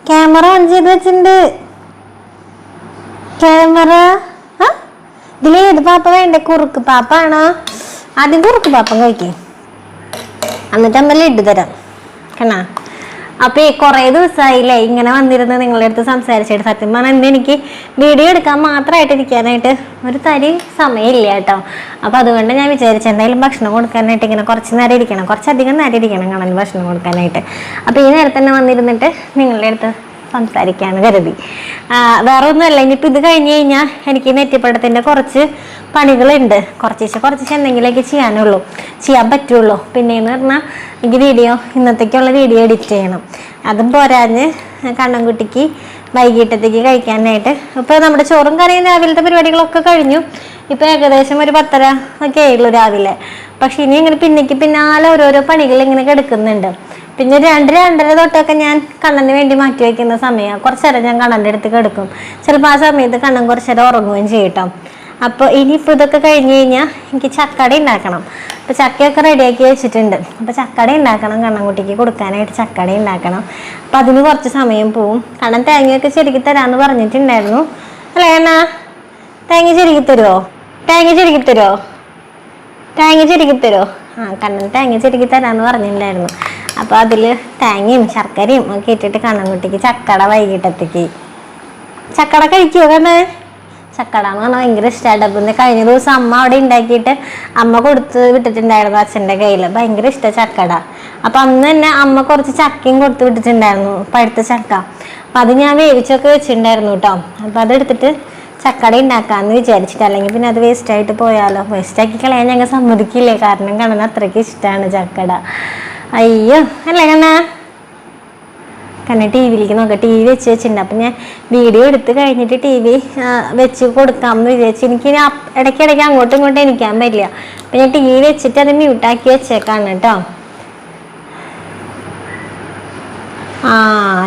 Camera on ചെയ്ത് വെച്ചിട്ടുണ്ട്. Camera ഇതിലേത് പാപ്പ വേണ്ടേ? കുറുക്ക് പാപ്പാണോ? ആദ്യം കുറുക്ക് പാപ്പം കഴിക്കും, എന്നിട്ട് അമ്മ ലഡ്ഡു തരാം കണ്ണാ. അപ്പൊ കുറേ ദിവസമായില്ലേ ഇങ്ങനെ വന്നിരുന്ന് നിങ്ങളുടെ അടുത്ത് സംസാരിച്ചിട്ട്. സത്യം പറഞ്ഞാൽ ഇന്ന് എനിക്ക് വീഡിയോ എടുക്കാൻ മാത്രമായിട്ട് ഇരിക്കാനായിട്ട് ഒരു തരി സമയമില്ല കേട്ടോ. അപ്പൊ അതുകൊണ്ട് ഞാൻ വിചാരിച്ചു എന്തായാലും ഭക്ഷണം കൊടുക്കാനായിട്ട് ഇങ്ങനെ കുറച്ച് നേരം ഇരിക്കണം, കുറച്ചധികം നേരം ഇരിക്കണം കാണാൻ ഭക്ഷണം കൊടുക്കാനായിട്ട്. അപ്പൊ ഈ നേരത്തെ തന്നെ വന്നിരുന്നിട്ട് നിങ്ങളുടെ അടുത്ത് സംസാരിക്കാന്ന് കരുതി. വേറെ ഒന്നുമല്ല, ഇനിയിപ്പോൾ ഇത് കഴിഞ്ഞ് കഴിഞ്ഞാൽ എനിക്ക് നെറ്റിപ്പടത്തിൻ്റെ കുറച്ച് പണികളുണ്ട്. കുറച്ച് എന്തെങ്കിലുമൊക്കെ ചെയ്യാൻ പറ്റുള്ളൂ. പിന്നെയെന്ന് പറഞ്ഞാൽ എനിക്ക് ഇന്നത്തേക്കുള്ള വീഡിയോ എഡിറ്റ് ചെയ്യണം. അതും പോരാഞ്ഞ് കണ്ണൻകുട്ടിക്ക് വൈകിട്ടത്തേക്ക് കഴിക്കാനായിട്ട് ഇപ്പോൾ നമ്മുടെ ചോറും കറിയും രാവിലത്തെ പരിപാടികളൊക്കെ കഴിഞ്ഞു. ഇപ്പോൾ ഏകദേശം ഒരു 10:30 ഒക്കെ ആയുള്ളൂ രാവിലെ. പക്ഷെ ഇനി ഇങ്ങനെ പിന്നാലെ ഓരോരോ പണികൾ ഇങ്ങനെ കിടക്കുന്നുണ്ട്. പിന്നെ 2-2:30 തൊട്ടൊക്കെ ഞാൻ കണ്ണന് വേണ്ടി മാറ്റി വയ്ക്കുന്ന സമയമാണ്. കുറച്ചേരം ഞാൻ കണ്ണൻ്റെ അടുത്ത് കിടക്കും. ചിലപ്പോൾ ആ സമയത്ത് കണ്ണൻ കുറച്ചേരം ഉറങ്ങുകയും ചെയ്യട്ടോ. അപ്പോൾ ഇനിയിപ്പോൾ ഇതൊക്കെ കഴിഞ്ഞ് കഴിഞ്ഞാൽ എനിക്ക് ചക്കട ഉണ്ടാക്കണം. അപ്പോൾ ചക്കയൊക്കെ റെഡിയാക്കി വെച്ചിട്ടുണ്ട്. അപ്പോൾ ചക്കട ഉണ്ടാക്കണം, കണ്ണൻകുട്ടിക്ക് കൊടുക്കാനായിട്ട് ചക്കട ഉണ്ടാക്കണം. അപ്പോൾ അതിന് കുറച്ച് സമയം പോവും. കണ്ണൻ തേങ്ങയൊക്കെ ചെരുക്കി തരാമെന്ന് പറഞ്ഞിട്ടുണ്ടായിരുന്നു. അല്ലേ കണ്ണാ? തേങ്ങ ചെരുക്കി തരുമോ? കണ്ണൻ തേങ്ങ ചെരുക്കി തരാമെന്ന് പറഞ്ഞിട്ടുണ്ടായിരുന്നു. അപ്പോൾ അതിൽ തേങ്ങയും ശർക്കരയും ഒക്കെ ഇട്ടിട്ട് കണ്ണൻകുട്ടിക്ക് ചക്കട വൈകിട്ടത്തേക്ക്. ചക്കട കഴിക്കുമോ കണ്ണൻ? ചക്കട എന്ന് പറഞ്ഞാൽ ഭയങ്കര ഇഷ്ടമാണ്. പിന്നെ കഴിഞ്ഞ ദിവസം അമ്മ അവിടെ ഉണ്ടാക്കിയിട്ട് അമ്മ കൊടുത്ത് വിട്ടിട്ടുണ്ടായിരുന്നു അച്ഛൻ്റെ കയ്യിൽ. ഭയങ്കര ഇഷ്ടമാണ് ചക്കട. അപ്പം അന്ന് തന്നെ അമ്മ കുറച്ച് ചക്കയും കൊടുത്ത് വിട്ടിട്ടുണ്ടായിരുന്നു, പഴുത്ത ചക്ക. അപ്പം അത് ഞാൻ വേവിച്ചൊക്കെ വെച്ചിട്ടുണ്ടായിരുന്നു കേട്ടോ. അപ്പം അതെടുത്തിട്ട് ചക്കട ഉണ്ടാക്കാമെന്ന് വിചാരിച്ചിട്ട്. അല്ലെങ്കിൽ പിന്നെ അത് വേസ്റ്റായിട്ട് പോയാലോ, വേസ്റ്റാക്കി കളയാൻ ഞങ്ങൾ സമ്മതിക്കില്ലേ. കാരണം കണ്ണന് അത്രയ്ക്ക് ഇഷ്ടമാണ് ചക്കട. അയ്യോ അല്ലേ കണ്ണാ? കണ്ണൻ ടി വിയിലേക്ക് നോക്കാം. ടി വി വെച്ച് വെച്ചിട്ടുണ്ട്. അപ്പം ഞാൻ വീഡിയോ എടുത്ത് കഴിഞ്ഞിട്ട് ടി വി വെച്ച് കൊടുക്കാമെന്ന് വിചാരിച്ചു. എനിക്കിനി ഇടയ്ക്കിടയ്ക്ക് അങ്ങോട്ടും ഇങ്ങോട്ടും ഇരിക്കാൻ പറ്റില്ല. അപ്പം ഞാൻ ടി വി വെച്ചിട്ട് അത് മ്യൂട്ടാക്കി വെച്ചേക്കാണ് കേട്ടോ.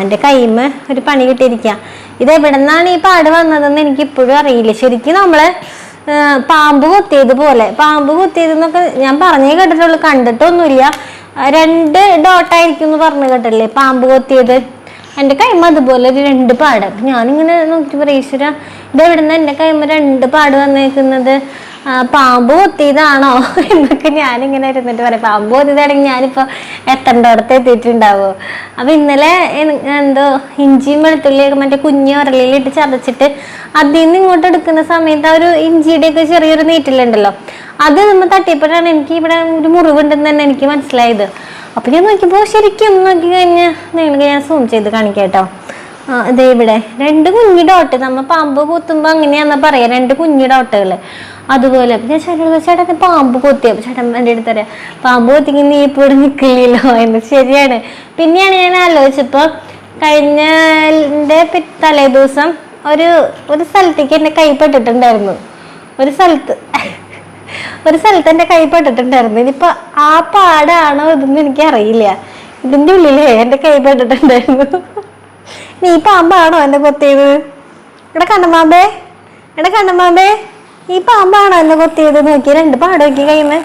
എൻ്റെ കൈമ ഒരു പണി കിട്ടിയിരിക്കുക. ഇത് എവിടെ നിന്നാണ് ഈ പാട് വന്നതെന്ന് എനിക്കിപ്പോഴും അറിയില്ല. ശരിക്കും നമ്മള് പാമ്പ് കുത്തിയതെന്നൊക്കെ ഞാൻ പറഞ്ഞേ കേട്ടിട്ടുള്ളൂ, കണ്ടിട്ടൊന്നുമില്ല. 2 ഡോട്ടായിരിക്കും എന്ന് പറഞ്ഞു കേട്ടല്ലേ പാമ്പ് കൊത്തിയത്. എൻ്റെ കൈമ അതുപോലെ ഒരു 2 പാട്. ഞാനിങ്ങനെ നോക്കി പറയാം, ഈശ്വര ഇതെവിടെ നിന്ന് എൻ്റെ കൈമ 2 പാട് വന്നേക്കുന്നത്? പാമ്പ് കൊത്തിയതാണോ എന്നൊക്കെ ഞാനിങ്ങനെ ഇരുന്നിട്ട് പറയാം. പാമ്പ് കൊത്തിയതാണെങ്കിൽ ഞാനിപ്പോൾ എത്തേണ്ടടുത്ത് എത്തിയിട്ടുണ്ടാവുമോ? അപ്പം ഇന്നലെ എന്തോ ഇഞ്ചിയും വെളുത്തുള്ളിയൊക്കെ മറ്റേ കുഞ്ഞ് ഉരലിലിട്ട് ചതച്ചിട്ട് അതിൽ നിന്ന് ഇങ്ങോട്ട് എടുക്കുന്ന സമയത്ത് ആ ഒരു ഇഞ്ചിയുടെയൊക്കെ ചെറിയൊരു നീറ്റിലുണ്ടല്ലോ, അത് നമ്മൾ തട്ടിയപ്പോഴാണ് എനിക്ക് ഇവിടെ ഒരു മുറിവുണ്ടെന്ന് തന്നെ എനിക്ക് മനസ്സിലായത്. അപ്പം ഞാൻ നോക്കിയപ്പോൾ ശരിക്കും നോക്കി കഴിഞ്ഞാൽ നിങ്ങൾക്ക് ഞാൻ സൂം ചെയ്ത് കാണിക്കാം കേട്ടോ. ഇതേ ഇവിടെ 2 കുഞ്ഞു ഡോട്ട്. നമ്മൾ പാമ്പ് കൊത്തുമ്പോൾ അങ്ങനെയാണെന്നാ പറയാ, 2 കുഞ്ഞു ഡോട്ടുകൾ. അതുപോലെ ഞാൻ ചേട്ടൻ പാമ്പ് കൊത്തിയപ്പോൾ ചേട്ടൻ എൻ്റെ അടുത്ത് പറയാം, പാമ്പ് കൊത്തിക്ക് നീ ഇപ്പോൾ ഇവിടെ നിൽക്കില്ലല്ലോ എന്ന്. ശരിയാണ്. പിന്നെയാണ് ഞാൻ ആലോചിച്ചപ്പോൾ കഴിഞ്ഞ തലേ ദിവസം ഒരു സ്ഥലത്തേക്ക് എൻ്റെ കൈ പെട്ടിട്ടുണ്ടായിരുന്നു. ഒരു സ്ഥലത്ത് എൻ്റെ കൈ പെട്ടിട്ടുണ്ടായിരുന്നു. ഇനിയിപ്പോൾ ആ പാടാണോ ഇതൊന്നും എനിക്കറിയില്ല. ഇതിൻ്റെ ഉള്ളിലേ എൻ്റെ കൈ പെട്ടിട്ടുണ്ടായിരുന്നു. നീ പാമ്പാണോ എന്നെ കൊത്തിയത്? എടാ കണ്ണമാമ്പേ ഈ പാമ്പാണോ എന്നെ കൊത്തിയത്? നോക്കി 2 പാട് നോക്കി കൈമേ.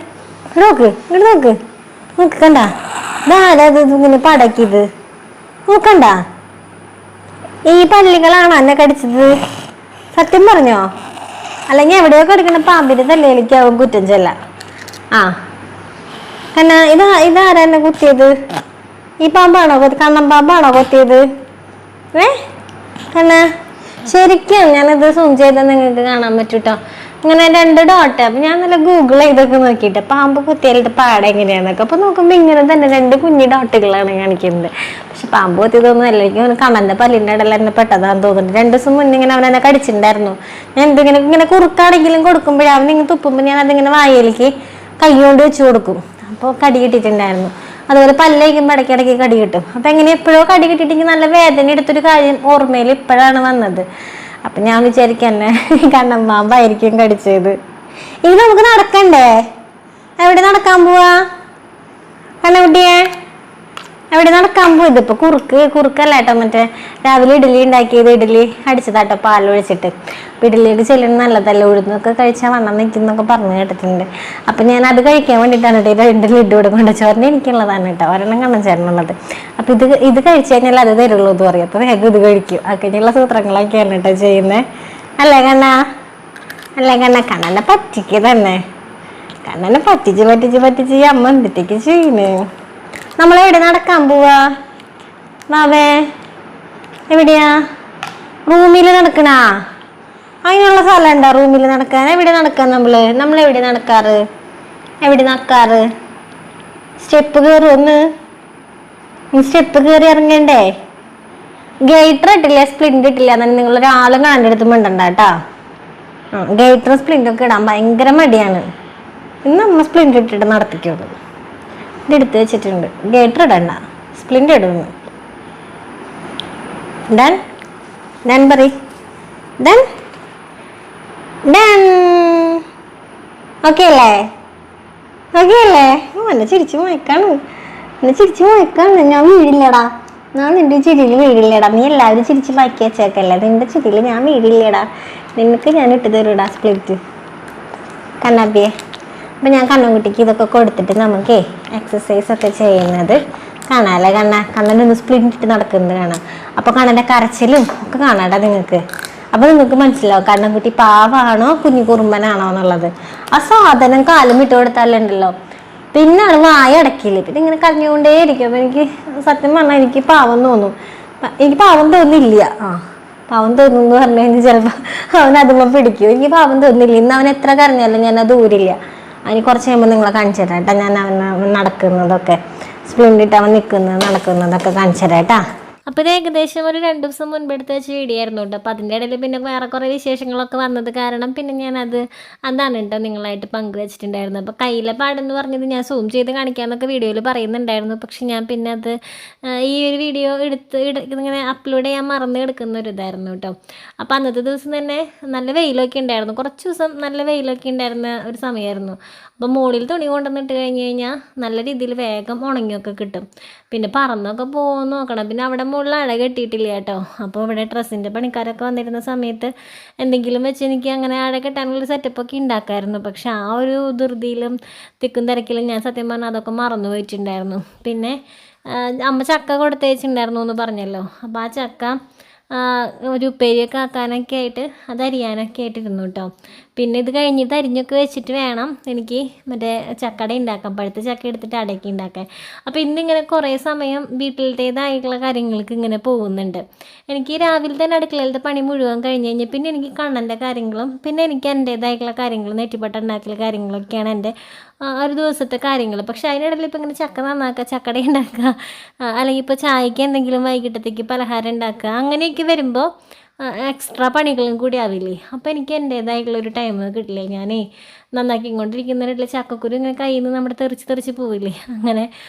നോക്ക് ഇങ്ങോട്ട് നോക്ക് നോക്ക് കണ്ട ഇതാരത് ഇങ്ങനെ പടക്കിയത് നോക്കണ്ട. ഈ പല്ലികളാണോ എന്നെ കടിച്ചത്? സത്യം പറഞ്ഞോ? അല്ലെങ്കിൽ എവിടെയോ കിടക്കുന്ന പാമ്പിന്റെ തലയിലേക്കാവും കുറ്റം ചെല്ല. ആ കണ്ണ ഇതാരാ എന്നെ കുത്തിയത്? ഈ പാമ്പാണോ കണ്ണൻ പാമ്പാണോ കൊത്തിയത്? കണ്ണ ശരിക്കും ഞാനത് സൂം ചെയ്താൽ നിങ്ങൾക്ക് കാണാൻ പറ്റൂട്ടോ. ഇങ്ങനെ 2 ഡോട്ട്. അപ്പൊ ഞാൻ നല്ല ഗൂഗിൾ ചെയ്തൊക്കെ നോക്കിയിട്ട് പാമ്പ് കുത്തിയാലിട്ട് പാടം എങ്ങനെയാന്നൊക്കെ. അപ്പൊ നോക്കുമ്പോ ഇങ്ങനെ തന്നെ 2 കുഞ്ഞു ഡോട്ടുകളാണ് കാണിക്കുന്നത്. പക്ഷെ പാമ്പ് കുത്തിയതൊന്നും അല്ല. എനിക്ക് കണ്ണന്റെ പല്ലിന്റെ ഇടയിൽ എന്നെ പെട്ടതാന്ന് തോന്നുന്നുണ്ട്. 2 ദിവസം മുന്നേ ഇങ്ങനെ അവൻ എന്നെ കടിച്ചിട്ടുണ്ടായിരുന്നു. ഞാൻ എന്തെങ്കിലും ഇങ്ങനെ കുറുക്കാണെങ്കിലും കൊടുക്കുമ്പോഴേ അവൻ ഇങ്ങനെ തുപ്പുമ്പോൾ ഞാൻ അതിങ്ങനെ വായയിലേക്ക് കൈ കൊണ്ട് വെച്ച് കൊടുക്കും. അപ്പോൾ കടി കിട്ടിയിട്ടുണ്ടായിരുന്നു. അതുപോലെ പല്ലേക്കുമ്പോൾ ഇടയ്ക്കിടയ്ക്ക് കടി കിട്ടും. അപ്പം എങ്ങനെ എപ്പോഴോ കടി കിട്ടിയിട്ടെങ്കിൽ നല്ല വേദന എടുത്തൊരു കാര്യം ഓർമ്മയിൽ ഇപ്പോഴാണ് വന്നത്. അപ്പം ഞാൻ വിചാരിക്കും എന്നെ കണ്ണൻ പാമ്പായിരിക്കും കടിച്ചത്. ഇനി നമുക്ക് നടക്കണ്ടേ? എവിടെ നടക്കാൻ പോവാ കണ്ണകുട്ടിയെ? എവിടെ നടക്കാൻ പോവാ? ഇതിപ്പോ കുറുക്കല്ല കേട്ടോ. മറ്റേ രാവിലെ ഇഡ്ഡലി ഉണ്ടാക്കിയത്, ഇഡ്ഡലി അടിച്ചതാട്ടോ പാലൊഴിച്ചിട്ട്. അപ്പം ഇഡ്ഡലിയൊക്കെ ചെല്ലുന്ന നല്ലതല്ല, ഉഴുന്നൊക്കെ കഴിച്ചാൽ വണ്ണം നിൽക്കുന്നൊക്കെ പറഞ്ഞു കേട്ടിട്ടുണ്ട്. അപ്പം ഞാൻ അത് കഴിക്കാൻ വേണ്ടിയിട്ടാണ് കേട്ടോ 2 ലഡ്ഡു ഇവിടെ കൊണ്ട്. ചോറിന് എനിക്കുള്ളതാണ് കേട്ടോ, ഒരെണ്ണം കണ്ണൻ ചേർന്നുള്ളത്. അപ്പം ഇത് കഴിച്ചു കഴിഞ്ഞാൽ അത് തരുള്ളൂ എന്ന് പറയും. അപ്പം വേഗം ഇത് കഴിക്കും. അങ്ങനെയുള്ള സൂത്രങ്ങളൊക്കെയാണ് കേട്ടോ ചെയ്യുന്നത്. അല്ലേ കണ്ണ? അല്ലേ കണ്ണ? കണ്ണനെ പറ്റിക്ക് തന്നെ. കണ്ണനെ പറ്റിച്ച് അമ്മ എന്തിട്ടേക്ക് ചെയ്യുന്നേ? നമ്മളെവിടെ നടക്കാൻ പോവാ ബാവേ? എവിടെയാ? റൂമിൽ നടക്കണാ? അതിനുള്ള സ്ഥലം ഉണ്ടോ റൂമിൽ നടക്കാൻ? എവിടെ നടക്കാൻ? നമ്മളെവിടെ നടക്കാറ്? എവിടെ നടക്കാറ്? സ്റ്റെപ്പ് കയറും ഒന്ന്. സ്റ്റെപ്പ് കയറി ഇറങ്ങണ്ടേ? ഗേറ്റർ ഇട്ടില്ല, സ്പ്ലിന്റ് ഇട്ടില്ല എന്നാലും നിങ്ങൾ ഒരാളും കണ്ടെടുത്ത് മിണ്ടണ്ട കേട്ടോ. ഗേറ്ററും സ്പ്ലിന്റൊക്കെ ഇടാൻ ഭയങ്കര മടിയാണ്. ഇന്ന് അമ്മ സ്പ്ലിന്റ് ഇട്ടിട്ട് നടത്തിക്കുള്ളൂ. ഇതെടുത്ത് വെച്ചിട്ടുണ്ട്. ഗേറ്റർ ഇടണ്ട, സ്പ്ലിന്റ് ഇടുന്നു. ഡൺ പറ. ഡൺ ഓക്കെ അല്ലേ? എന്നെ ചിരിച്ചു മയക്കാണ്. ഞാൻ വീടില്ലടാ. ഞാൻ നിന്റെ ചിരിയിൽ വീടില്ലടാ. നീ എല്ലാവരും ചിരിച്ച് ബാക്കി വെച്ചേക്കല്ലേ. നിന്റെ ചിരിയിൽ ഞാൻ വീടില്ലടാ. നിനക്ക് ഞാൻ ഇട്ട് തരൂടാ സ്പ്ലിറ്റ് കണ്ണാപ്പിയെ. അപ്പം ഞാൻ കണ്ണൻകുട്ടിക്ക് ഇതൊക്കെ കൊടുത്തിട്ട് നമുക്കേ എക്സസൈസ് ഒക്കെ ചെയ്യുന്നത് കാണാമല്ലേ? കണ്ണനൊന്ന് സ്പ്ലിന്റ് ഇട്ട് നടക്കുന്നത് കാണാം. അപ്പോൾ കണ്ണൻ്റെ കരച്ചിലും ഒക്കെ കാണാട്ടോ നിങ്ങൾക്ക്. അപ്പോൾ നിങ്ങൾക്ക് മനസ്സിലാവും കണ്ണൻകുട്ടി പാവാണോ കുഞ്ഞു കുറുമ്പനാണോ എന്നുള്ളത്. ആ സാധനം കാലും ഇട്ട് കൊടുത്താലുണ്ടല്ലോ പിന്നാണ് വായ അടക്കില്ല. പിന്നെ ഇങ്ങനെ കരഞ്ഞുകൊണ്ടേ ഇരിക്കും. അപ്പം എനിക്ക് സത്യം പറഞ്ഞാൽ എനിക്ക് പാവം തോന്നും. എനിക്ക് പാവം തോന്നില്ല. പാവം തോന്നുന്നു പറഞ്ഞു കഴിഞ്ഞാൽ ചിലപ്പോൾ അവൻ അതുമ്പോൾ പിടിക്കും. എനിക്ക് പാവം തോന്നില്ല. ഇന്ന് അവൻ എത്ര കരഞ്ഞാലും ഞാൻ അത് ഊരില്ല. അതിന് കുറച്ച് കഴിയുമ്പോൾ നിങ്ങളെ കാണിച്ചു തരാം കേട്ടോ. ഞാൻ അവൻ നടക്കുന്നതൊക്കെ സ്പ്ലിൻഡിട്ട് അവൻ നടക്കുന്നതൊക്കെ കാണിച്ചു തരാം കേട്ടോ. അപ്പോൾ ഇത് ഏകദേശം ഒരു 2 ദിവസം മുൻപ് എടുത്ത് വെച്ച് വീഡിയോ ആയിരുന്നു കേട്ടോ. അപ്പോൾ അതിൻ്റെ ഇടയിൽ പിന്നെ വേറെ കുറേ വിശേഷങ്ങളൊക്കെ വന്നത് കാരണം പിന്നെ ഞാനത് അതാണ് കേട്ടോ നിങ്ങളായിട്ട് പങ്കുവെച്ചിട്ടുണ്ടായിരുന്നു. അപ്പോൾ കയ്യിലെ പാടെന്ന് പറഞ്ഞത് ഞാൻ സൂം ചെയ്ത് കാണിക്കാമെന്നൊക്കെ വീഡിയോയിൽ പറയുന്നുണ്ടായിരുന്നു. പക്ഷെ ഞാൻ പിന്നെ അത് ഈ ഒരു വീഡിയോ ഇങ്ങനെ അപ്ലോഡ് ചെയ്യാൻ മറന്ന് കിടക്കുന്ന ഒരു ഇതായിരുന്നു കേട്ടോ. അപ്പോൾ അന്നത്തെ ദിവസം തന്നെ നല്ല വെയിലൊക്കെ ഉണ്ടായിരുന്നു. കുറച്ച് ദിവസം നല്ല വെയിലൊക്കെ ഉണ്ടായിരുന്ന ഒരു സമയമായിരുന്നു. അപ്പോൾ മുകളിൽ തുണി കൊണ്ടുവന്നിട്ട് കഴിഞ്ഞ് കഴിഞ്ഞാൽ നല്ല രീതിയിൽ വേഗം ഉണങ്ങിയൊക്കെ കിട്ടും. പിന്നെ പറന്നൊക്കെ പോകുമെന്ന് നോക്കണം. പിന്നെ അവിടെ മുകളിൽ അഴ കെട്ടിയിട്ടില്ല കേട്ടോ. അപ്പോൾ ഇവിടെ ഡ്രസ്സിൻ്റെ പണിക്കാരൊക്കെ വന്നിരുന്ന സമയത്ത് എന്തെങ്കിലും വെച്ച് എനിക്ക് അങ്ങനെ അഴ കെട്ടാനുള്ള സെറ്റപ്പൊക്കെ ഉണ്ടാക്കാമായിരുന്നു. പക്ഷെ ആ ഒരു ധൃതിയിലും തിക്കും തിരക്കിലും ഞാൻ സത്യം പറഞ്ഞാൽ അതൊക്കെ മറന്നു പോയിട്ടുണ്ടായിരുന്നു. പിന്നെ അമ്മ ചക്ക കൊടുത്തയച്ചിട്ടുണ്ടായിരുന്നു എന്ന് പറഞ്ഞല്ലോ. അപ്പോൾ ആ ചക്ക ഒരു ഉപ്പേരിയൊക്കെ ആക്കാനൊക്കെ ആയിട്ട് അത് അരിയാനൊക്കെ ആയിട്ടിരുന്നു കേട്ടോ. പിന്നെ ഇത് കഴിഞ്ഞിട്ട് അരിഞ്ഞൊക്കെ വെച്ചിട്ട് വേണം എനിക്ക് മറ്റേ ചക്കട ഉണ്ടാക്കാൻ, പഴുത്ത ചക്ക എടുത്തിട്ട് അടയ്ക്ക് ഉണ്ടാക്കാൻ. അപ്പോൾ ഇന്നിങ്ങനെ കുറേ സമയം വീട്ടിലത്തേതായിട്ടുള്ള കാര്യങ്ങൾക്ക് ഇങ്ങനെ പോകുന്നുണ്ട്. എനിക്ക് രാവിലെ തന്നെ അടുക്കളയിലത്തെ പണി മുഴുവൻ കഴിഞ്ഞ് കഴിഞ്ഞാൽ പിന്നെ എനിക്ക് കണ്ണൻ്റെ കാര്യങ്ങളും പിന്നെ എനിക്ക് എൻ്റേതായിട്ടുള്ള കാര്യങ്ങളും നെറ്റിപ്പട്ട ഉണ്ടാക്കൽ കാര്യങ്ങളൊക്കെയാണ് എൻ്റെ ഒരു ദിവസത്തെ കാര്യങ്ങൾ. പക്ഷേ അതിനിടയിൽ ഇപ്പോൾ ഇങ്ങനെ ചക്ക നന്നാക്കുക, ചക്കട ഉണ്ടാക്കുക, അല്ലെങ്കിൽ ഇപ്പോൾ ചായക്ക് എന്തെങ്കിലും വൈകിട്ടത്തേക്ക് പലഹാരം ഉണ്ടാക്കുക, അങ്ങനെയൊക്കെ വരുമ്പോൾ എക്സ്ട്രാ പണികളും കൂടി ആവില്ലേ. അപ്പോൾ എനിക്ക് എൻ്റേതായിട്ടുള്ളൊരു ടൈം കിട്ടില്ലേ. ഞാനേ നന്നാക്കിക്കൊണ്ടിരിക്കുന്നതിനിടയിൽ ചക്കക്കുരു ഇങ്ങനെ കയ്യിൽ നിന്ന് നമ്മുടെ തെറിച്ച് പോവില്ലേ, അങ്ങനെ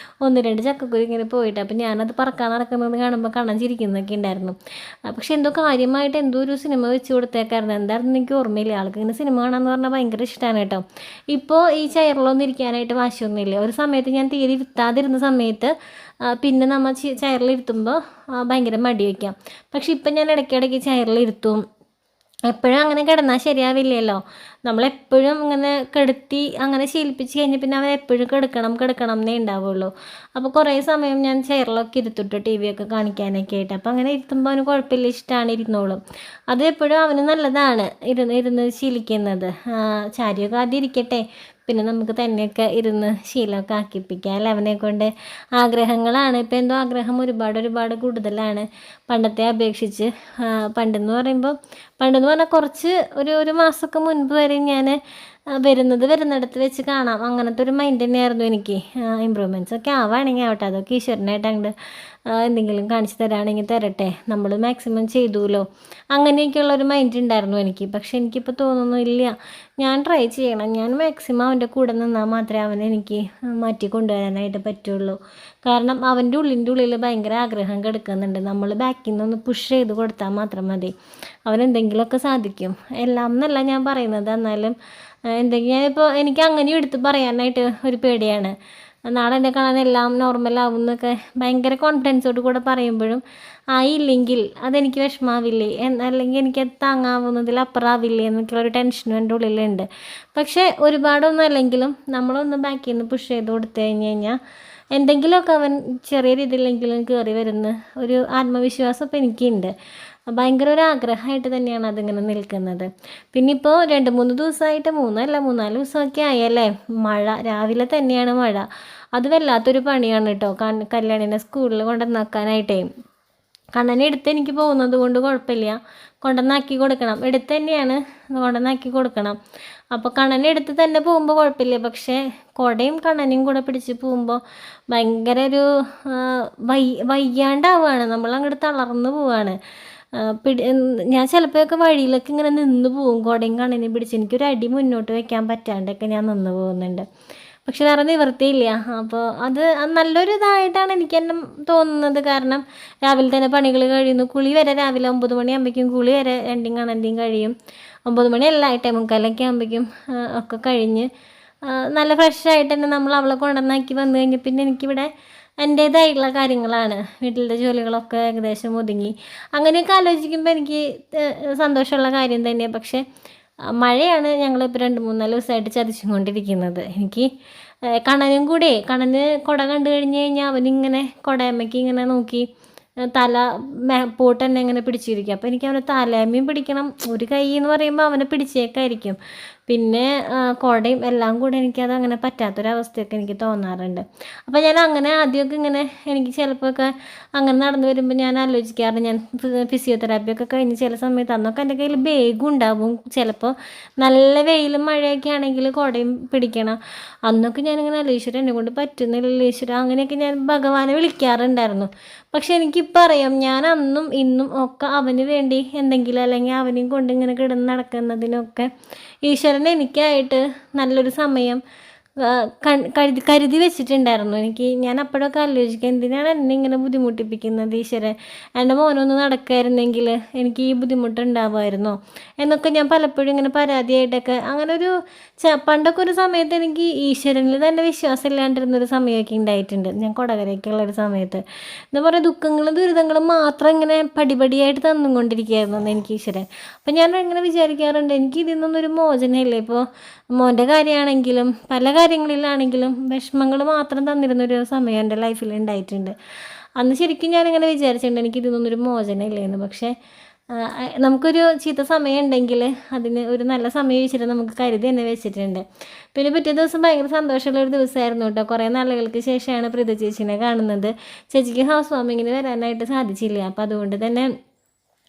1-2 ചക്കക്കുരു ഇങ്ങനെ പോയിട്ട് അപ്പോൾ ഞാനത് പറക്കാൻ നടക്കുന്നത് കാണുമ്പോൾ കണ്ണൻ ചിരിക്കുന്നൊക്കെ ഉണ്ടായിരുന്നു. പക്ഷെ എന്തോ കാര്യമായിട്ട് എന്തോ ഒരു സിനിമ വെച്ച് കൊടുത്തേക്കായിരുന്നു. എന്തായിരുന്നു എനിക്ക് ഓർമ്മയില്ല. ആൾക്ക് ഇങ്ങനെ സിനിമ കാണാമെന്ന് പറഞ്ഞാൽ ഭയങ്കര ഇഷ്ടമാണ് കേട്ടോ. ഇപ്പോൾ ഈ ചെയറിലൊന്നും ഇരിക്കാനായിട്ട് വാശിയൊന്നുമില്ല. ഒരു സമയത്ത് ഞാൻ തീരെ ഇരുത്താതിരുന്ന സമയത്ത് പിന്നെ നമ്മൾ ചെയറിലിരുത്തുമ്പോൾ ഭയങ്കര മടി വയ്ക്കാം. പക്ഷെ ഇപ്പം ഞാൻ ഇടയ്ക്കിടയ്ക്ക് ചെയറിലിരുത്തും. എപ്പോഴും അങ്ങനെ കിടന്നാൽ ശരിയാവില്ലല്ലോ. നമ്മളെപ്പോഴും ഇങ്ങനെ കെടുത്തി അങ്ങനെ ശീലിപ്പിച്ച് കഴിഞ്ഞാൽ പിന്നെ അവൻ എപ്പോഴും കിടക്കണം എന്നേ ഉണ്ടാവുള്ളൂ. അപ്പോൾ കുറേ സമയം ഞാൻ ചെയറിലൊക്കെ ഇരുത്തിട്ടു ടി വി ഒക്കെ കാണിക്കാനൊക്കെ ആയിട്ട്. അപ്പോൾ അങ്ങനെ ഇരുത്തുമ്പോൾ അവന് കുഴപ്പമില്ല, ഇഷ്ടമാണ്, ഇരുന്നോളും. അത് എപ്പോഴും അവന് നല്ലതാണ് ഇരുന്ന് ശീലിക്കുന്നത്. ചാരിയൊക്കെ ആദ്യം ഇരിക്കട്ടെ, പിന്നെ നമുക്ക് തന്നെയൊക്കെ ഇരുന്ന് ശീലമൊക്കെ ആക്കിപ്പിക്കാം അല്ലേ. അവനെ കൊണ്ട് ആഗ്രഹങ്ങളാണ് ഇപ്പോൾ, എന്തോ ആഗ്രഹം ഒരുപാട് കൂടുതലാണ് പണ്ടത്തെ അപേക്ഷിച്ച്. പണ്ടെന്ന് പറഞ്ഞാൽ കുറച്ച് ഒരു മാസമൊക്കെ മുൻപ് വരെ ഞാൻ വരുന്നിടത്ത് വെച്ച് കാണാം അങ്ങനത്തെ ഒരു മൈൻഡ് തന്നെയായിരുന്നു എനിക്ക്. ഇമ്പ്രൂവ്മെൻറ്റ്സ് ഒക്കെ ആവുകയാണെങ്കിൽ ആവട്ടെ, അതൊക്കെ ഈശ്വരനായിട്ട് അങ്ങോട്ട് എന്തെങ്കിലും കാണിച്ചു തരാണെങ്കിൽ തരട്ടെ, നമ്മൾ മാക്സിമം ചെയ്തുല്ലോ, അങ്ങനെയൊക്കെയുള്ളൊരു മൈൻഡ് ഉണ്ടായിരുന്നു എനിക്ക്. പക്ഷെ എനിക്കിപ്പോൾ തോന്നുന്നു ഇല്ല, ഞാൻ ട്രൈ ചെയ്യണം, ഞാൻ മാക്സിമം അവൻ്റെ കൂടെ നിന്നാൽ മാത്രമേ അവനെ എനിക്ക് മാറ്റി കൊണ്ടുവരാനായിട്ട് പറ്റുള്ളൂ. കാരണം അവൻ്റെ ഉള്ളിൽ ഭയങ്കര ആഗ്രഹം കിടക്കുന്നുണ്ട്. നമ്മൾ ബാക്കിൽ നിന്നൊന്ന് പുഷ് ചെയ്ത് കൊടുത്താൽ മാത്രം മതി, അവനെന്തെങ്കിലുമൊക്കെ സാധിക്കും. എല്ലാം എന്നല്ല ഞാൻ പറയുന്നത്, എന്നാലും ഞാനിപ്പോൾ എനിക്ക് അങ്ങനെയും എടുത്ത് പറയാനായിട്ട് ഒരു പേടിയാണ്. നാളെ എന്നെ കാണാൻ എല്ലാം നോർമലാവും എന്നൊക്കെ ഭയങ്കര കോൺഫിഡൻസോട് കൂടെ പറയുമ്പോഴും ആയില്ലെങ്കിൽ അതെനിക്ക് വിഷമാവില്ലേ, അല്ലെങ്കിൽ എനിക്കത് താങ്ങാവുന്നതിൽ അപ്പുറമാവില്ലേ എന്നൊക്കെയുള്ളൊരു ടെൻഷനും എൻ്റെ ഉള്ളിലുണ്ട്. പക്ഷേ ഒരുപാടൊന്നും അല്ലെങ്കിലും നമ്മളൊന്ന് ബാക്കിൽ നിന്ന് പുഷ് ചെയ്ത് കൊടുത്തു കഴിഞ്ഞാൽ എന്തെങ്കിലുമൊക്കെ അവൻ ചെറിയ രീതിയിലെങ്കിലും കയറി വരുന്ന ഒരു ആത്മവിശ്വാസം ഇപ്പോൾ എനിക്കുണ്ട്. ഭയങ്കര ഒരു ആഗ്രഹമായിട്ട് തന്നെയാണ് അതിങ്ങനെ നിൽക്കുന്നത്. പിന്നെ ഇപ്പോൾ 2-3 ദിവസമായിട്ട്, 3-4 ദിവസമൊക്കെ ആയല്ലേ മഴ, രാവിലെ തന്നെയാണ് മഴ. അത് വല്ലാത്തൊരു പണിയാണ് കേട്ടോ, കല്യാണിനെ സ്കൂളിൽ കൊണ്ടുവന്നാക്കാനായിട്ടേ. കണ്ണനെ എടുത്ത് എനിക്ക് പോകുന്നത് കൊണ്ട് കുഴപ്പമില്ല, കൊണ്ടുവന്നാക്കി കൊടുക്കണം, എടുത്ത് തന്നെയാണ് കൊണ്ടുവന്നാക്കി കൊടുക്കണം. അപ്പോൾ കണ്ണനെ എടുത്ത് തന്നെ പോകുമ്പോൾ കുഴപ്പമില്ല. പക്ഷേ കുടയും കണ്ണനെയും കൂടെ പിടിച്ച് പോകുമ്പോൾ ഭയങ്കര ഒരു വയ്യാണ്ടാവുകയാണ്, നമ്മളങ്ങോട്ട് തളർന്നു പോവുകയാണ്. ഞാൻ ചിലപ്പോഴൊക്കെ വഴിയിലൊക്കെ ഇങ്ങനെ നിന്ന് പോവും കുടയും കണ്ണനെയും പിടിച്ച്. എനിക്കൊരു അടി മുന്നോട്ട് വയ്ക്കാൻ പറ്റാണ്ടൊക്കെ ഞാൻ നിന്ന് പോകുന്നുണ്ട്. പക്ഷെ വേറെ നിവൃത്തിയില്ല. അപ്പോൾ അത് നല്ലൊരു ഇതായിട്ടാണ് എനിക്ക് തന്നെ തോന്നുന്നത്. കാരണം രാവിലെ തന്നെ പണികൾ കഴിയുന്നു, കുളി വരെ രാവിലെ 9 മണിയാകുമ്പോഴേക്കും കുളി വരെ രണ്ടും കണ്ണൻ്റെയും കഴിയും. 9 മണിയല്ല, 8:45 ആകുമ്പോഴേക്കും ഒക്കെ കഴിഞ്ഞ് നല്ല ഫ്രഷായിട്ട് തന്നെ നമ്മൾ അവളെ കൊണ്ടുവന്നാക്കി വന്നു കഴിഞ്ഞ് പിന്നെ എനിക്കിവിടെ എൻ്റേതായിട്ടുള്ള കാര്യങ്ങളാണ്, വീട്ടിലത്തെ ജോലികളൊക്കെ ഏകദേശം ഒതുങ്ങി. അങ്ങനെയൊക്കെ ആലോചിക്കുമ്പോൾ എനിക്ക് സന്തോഷമുള്ള കാര്യം തന്നെയാണ്. പക്ഷേ മഴയാണ് ഞങ്ങളിപ്പോൾ 2-3-4 ദിവസമായിട്ട് ചതിച്ചും കൊണ്ടിരിക്കുന്നത്. എനിക്ക് കണ്ണന് കുട കണ്ടു കഴിഞ്ഞ് കഴിഞ്ഞാൽ അവനിങ്ങനെ കുടയമ്മയ്ക്ക് ഇങ്ങനെ നോക്കി തല പോട്ട് തന്നെ ഇങ്ങനെ പിടിച്ചിരിക്കും. അപ്പോൾ എനിക്ക് അവനെ തലയമ്മയും പിടിക്കണം, ഒരു കൈ എന്ന് പറയുമ്പോൾ അവനെ പിടിച്ചേക്കായിരിക്കും, പിന്നെ കുടയും എല്ലാം കൂടെ എനിക്കത് അങ്ങനെ പറ്റാത്തൊരവസ്ഥയൊക്കെ എനിക്ക് തോന്നാറുണ്ട്. അപ്പോൾ ഞാൻ അങ്ങനെ ആദ്യമൊക്കെ ഇങ്ങനെ എനിക്ക് ചിലപ്പോഴൊക്കെ അങ്ങനെ നടന്നു വരുമ്പോൾ ഞാൻ ആലോചിക്കാറുണ്ട്, ഞാൻ ഫിസിയോതെറാപ്പിയൊക്കെ കഴിഞ്ഞ് ചില സമയത്ത് അന്നൊക്കെ എൻ്റെ കയ്യിൽ ബാഗും ഉണ്ടാവും, ചിലപ്പോൾ നല്ല വെയിലും മഴയൊക്കെ ആണെങ്കിൽ കുടയും പിടിക്കണം. അന്നൊക്കെ ഞാനിങ്ങനെ ഈശ്വര എന്നെ കൊണ്ട് പറ്റുന്നില്ല ഈശ്വര, അങ്ങനെയൊക്കെ ഞാൻ ഭഗവാനെ വിളിക്കാറുണ്ടായിരുന്നു. പക്ഷെ എനിക്കിപ്പോൾ അറിയാം, ഞാൻ അന്നും ഇന്നും ഒക്കെ അവന് വേണ്ടി എന്തെങ്കിലും, അല്ലെങ്കിൽ അവനെയും കൊണ്ട് ഇങ്ങനെ കിടന്ന് നടക്കുന്നതിനൊക്കെ ഈശ്വരൻ എനിക്കായിട്ട് നല്ലൊരു സമയം കരുതി വെച്ചിട്ടുണ്ടായിരുന്നു. ഞാൻ അപ്പോഴൊക്കെ ആലോചിക്കുക, എന്തിനാണ് എന്നെ ഇങ്ങനെ ബുദ്ധിമുട്ടിപ്പിക്കുന്നത് ഈശ്വരൻ, എൻ്റെ മോനൊന്ന് നടക്കായിരുന്നെങ്കിൽ എനിക്ക് ഈ ബുദ്ധിമുട്ടുണ്ടാവുമായിരുന്നോ എന്നൊക്കെ ഞാൻ പലപ്പോഴും ഇങ്ങനെ പരാതിയായിട്ടൊക്കെ അങ്ങനെ ഒരു പണ്ടൊക്കെ ഒരു സമയത്ത് എനിക്ക് ഈശ്വരനിൽ തന്നെ വിശ്വാസം ഇല്ലാണ്ടിരുന്നൊരു സമയമൊക്കെ ഉണ്ടായിട്ടുണ്ട്. ഞാൻ കൊടകരയ്ക്കുള്ളൊരു സമയത്ത് എന്താ പറയുക, ദുഃഖങ്ങളും ദുരിതങ്ങളും മാത്രം ഇങ്ങനെ പടിപടിയായിട്ട് തന്നുകൊണ്ടിരിക്കുകയായിരുന്നു എനിക്ക് ഈശ്വരൻ. അപ്പം ഞാൻ ഇങ്ങനെ വിചാരിക്കാറുണ്ട്, എനിക്ക് ഇതിൽ നിന്നൊരു മോചനമില്ലേ. ഇപ്പോൾ മോൻ്റെ കാര്യമാണെങ്കിലും പല കാര്യങ്ങളിലാണെങ്കിലും വിഷമങ്ങൾ മാത്രം തന്നിരുന്നൊരു സമയം എൻ്റെ ലൈഫിൽ ഉണ്ടായിട്ടുണ്ട്. അന്ന് ശരിക്കും ഞാനിങ്ങനെ വിചാരിച്ചിട്ടുണ്ട് എനിക്ക് ഇതിൽ നിന്നൊരു മോചനമില്ലേന്ന്. പക്ഷേ നമുക്കൊരു ചീത്ത സമയം ഉണ്ടെങ്കിൽ അതിന് ഒരു നല്ല സമയം വെച്ചിട്ട് നമുക്ക് കരുതി തന്നെ വെച്ചിട്ടുണ്ട്. പിന്നെ പിറ്റേ ദിവസം ഭയങ്കര സന്തോഷമുള്ളൊരു ദിവസമായിരുന്നു കേട്ടോ. കുറേ നാളുകൾക്ക് ശേഷമാണ് പ്രീത ചേച്ചീനെ കാണുന്നത്. ചേച്ചിക്ക് ഹൗസ് വാമിങ്ങിന് വരാനായിട്ട് സാധിച്ചില്ല, അപ്പോൾ അതുകൊണ്ട് തന്നെ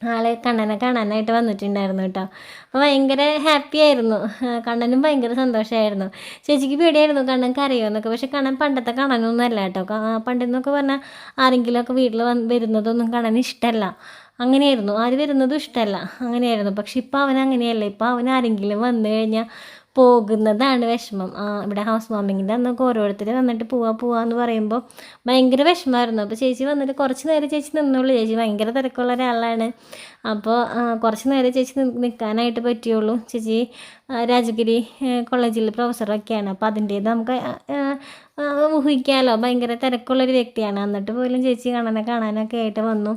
ആളെ കണ്ണനെ കാണാനായിട്ട് വന്നിട്ടുണ്ടായിരുന്നു കേട്ടോ. അപ്പോൾ ഭയങ്കര ഹാപ്പി ആയിരുന്നു, കണ്ണനും ഭയങ്കര സന്തോഷമായിരുന്നു. ചേച്ചിക്ക് പേടിയായിരുന്നു കണ്ണൻ കരയുമെന്നൊക്കെ. പക്ഷെ കണ്ണൻ പണ്ടത്തെ കണ്ണനൊന്നും അല്ല കേട്ടോ. പണ്ടെന്നൊക്കെ പറഞ്ഞാൽ ആരെങ്കിലുമൊക്കെ വീട്ടിൽ വരുന്നതൊന്നും കണ്ണന് ഇഷ്ടമല്ല, അങ്ങനെയായിരുന്നു. ആര് വരുന്നതും ഇഷ്ടമല്ല, അങ്ങനെയായിരുന്നു. പക്ഷെ ഇപ്പോൾ അവൻ അങ്ങനെയല്ല. ഇപ്പോൾ അവൻ ആരെങ്കിലും വന്നു കഴിഞ്ഞാൽ പോകുന്നതാണ് വിഷമം. ഇവിടെ ഹൗസ് വാമിങ്ങിൻ്റെ അന്നൊക്കെ ഓരോരുത്തർ വന്നിട്ട് പോവാന്ന് പറയുമ്പോൾ ഭയങ്കര വിഷമമായിരുന്നു. അപ്പോൾ ചേച്ചി വന്നിട്ട് കുറച്ച് നേരം ചേച്ചി നിന്നുള്ളൂ. ചേച്ചി ഭയങ്കര തിരക്കുള്ള ഒരാളാണ്. അപ്പോൾ കുറച്ച് നേരം ചേച്ചി നിൽക്കാനായിട്ട് പറ്റുള്ളൂ. ചേച്ചി രാജഗിരി കോളേജിൽ പ്രൊഫസറൊക്കെയാണ്. അപ്പോൾ അതിൻ്റേത് നമുക്ക് ഊഹിക്കാമല്ലോ, ഭയങ്കര തിരക്കുള്ളൊരു വ്യക്തിയാണ്. എന്നിട്ട് പോലും ചേച്ചി കാണാനൊക്കെ ആയിട്ട് വന്നു.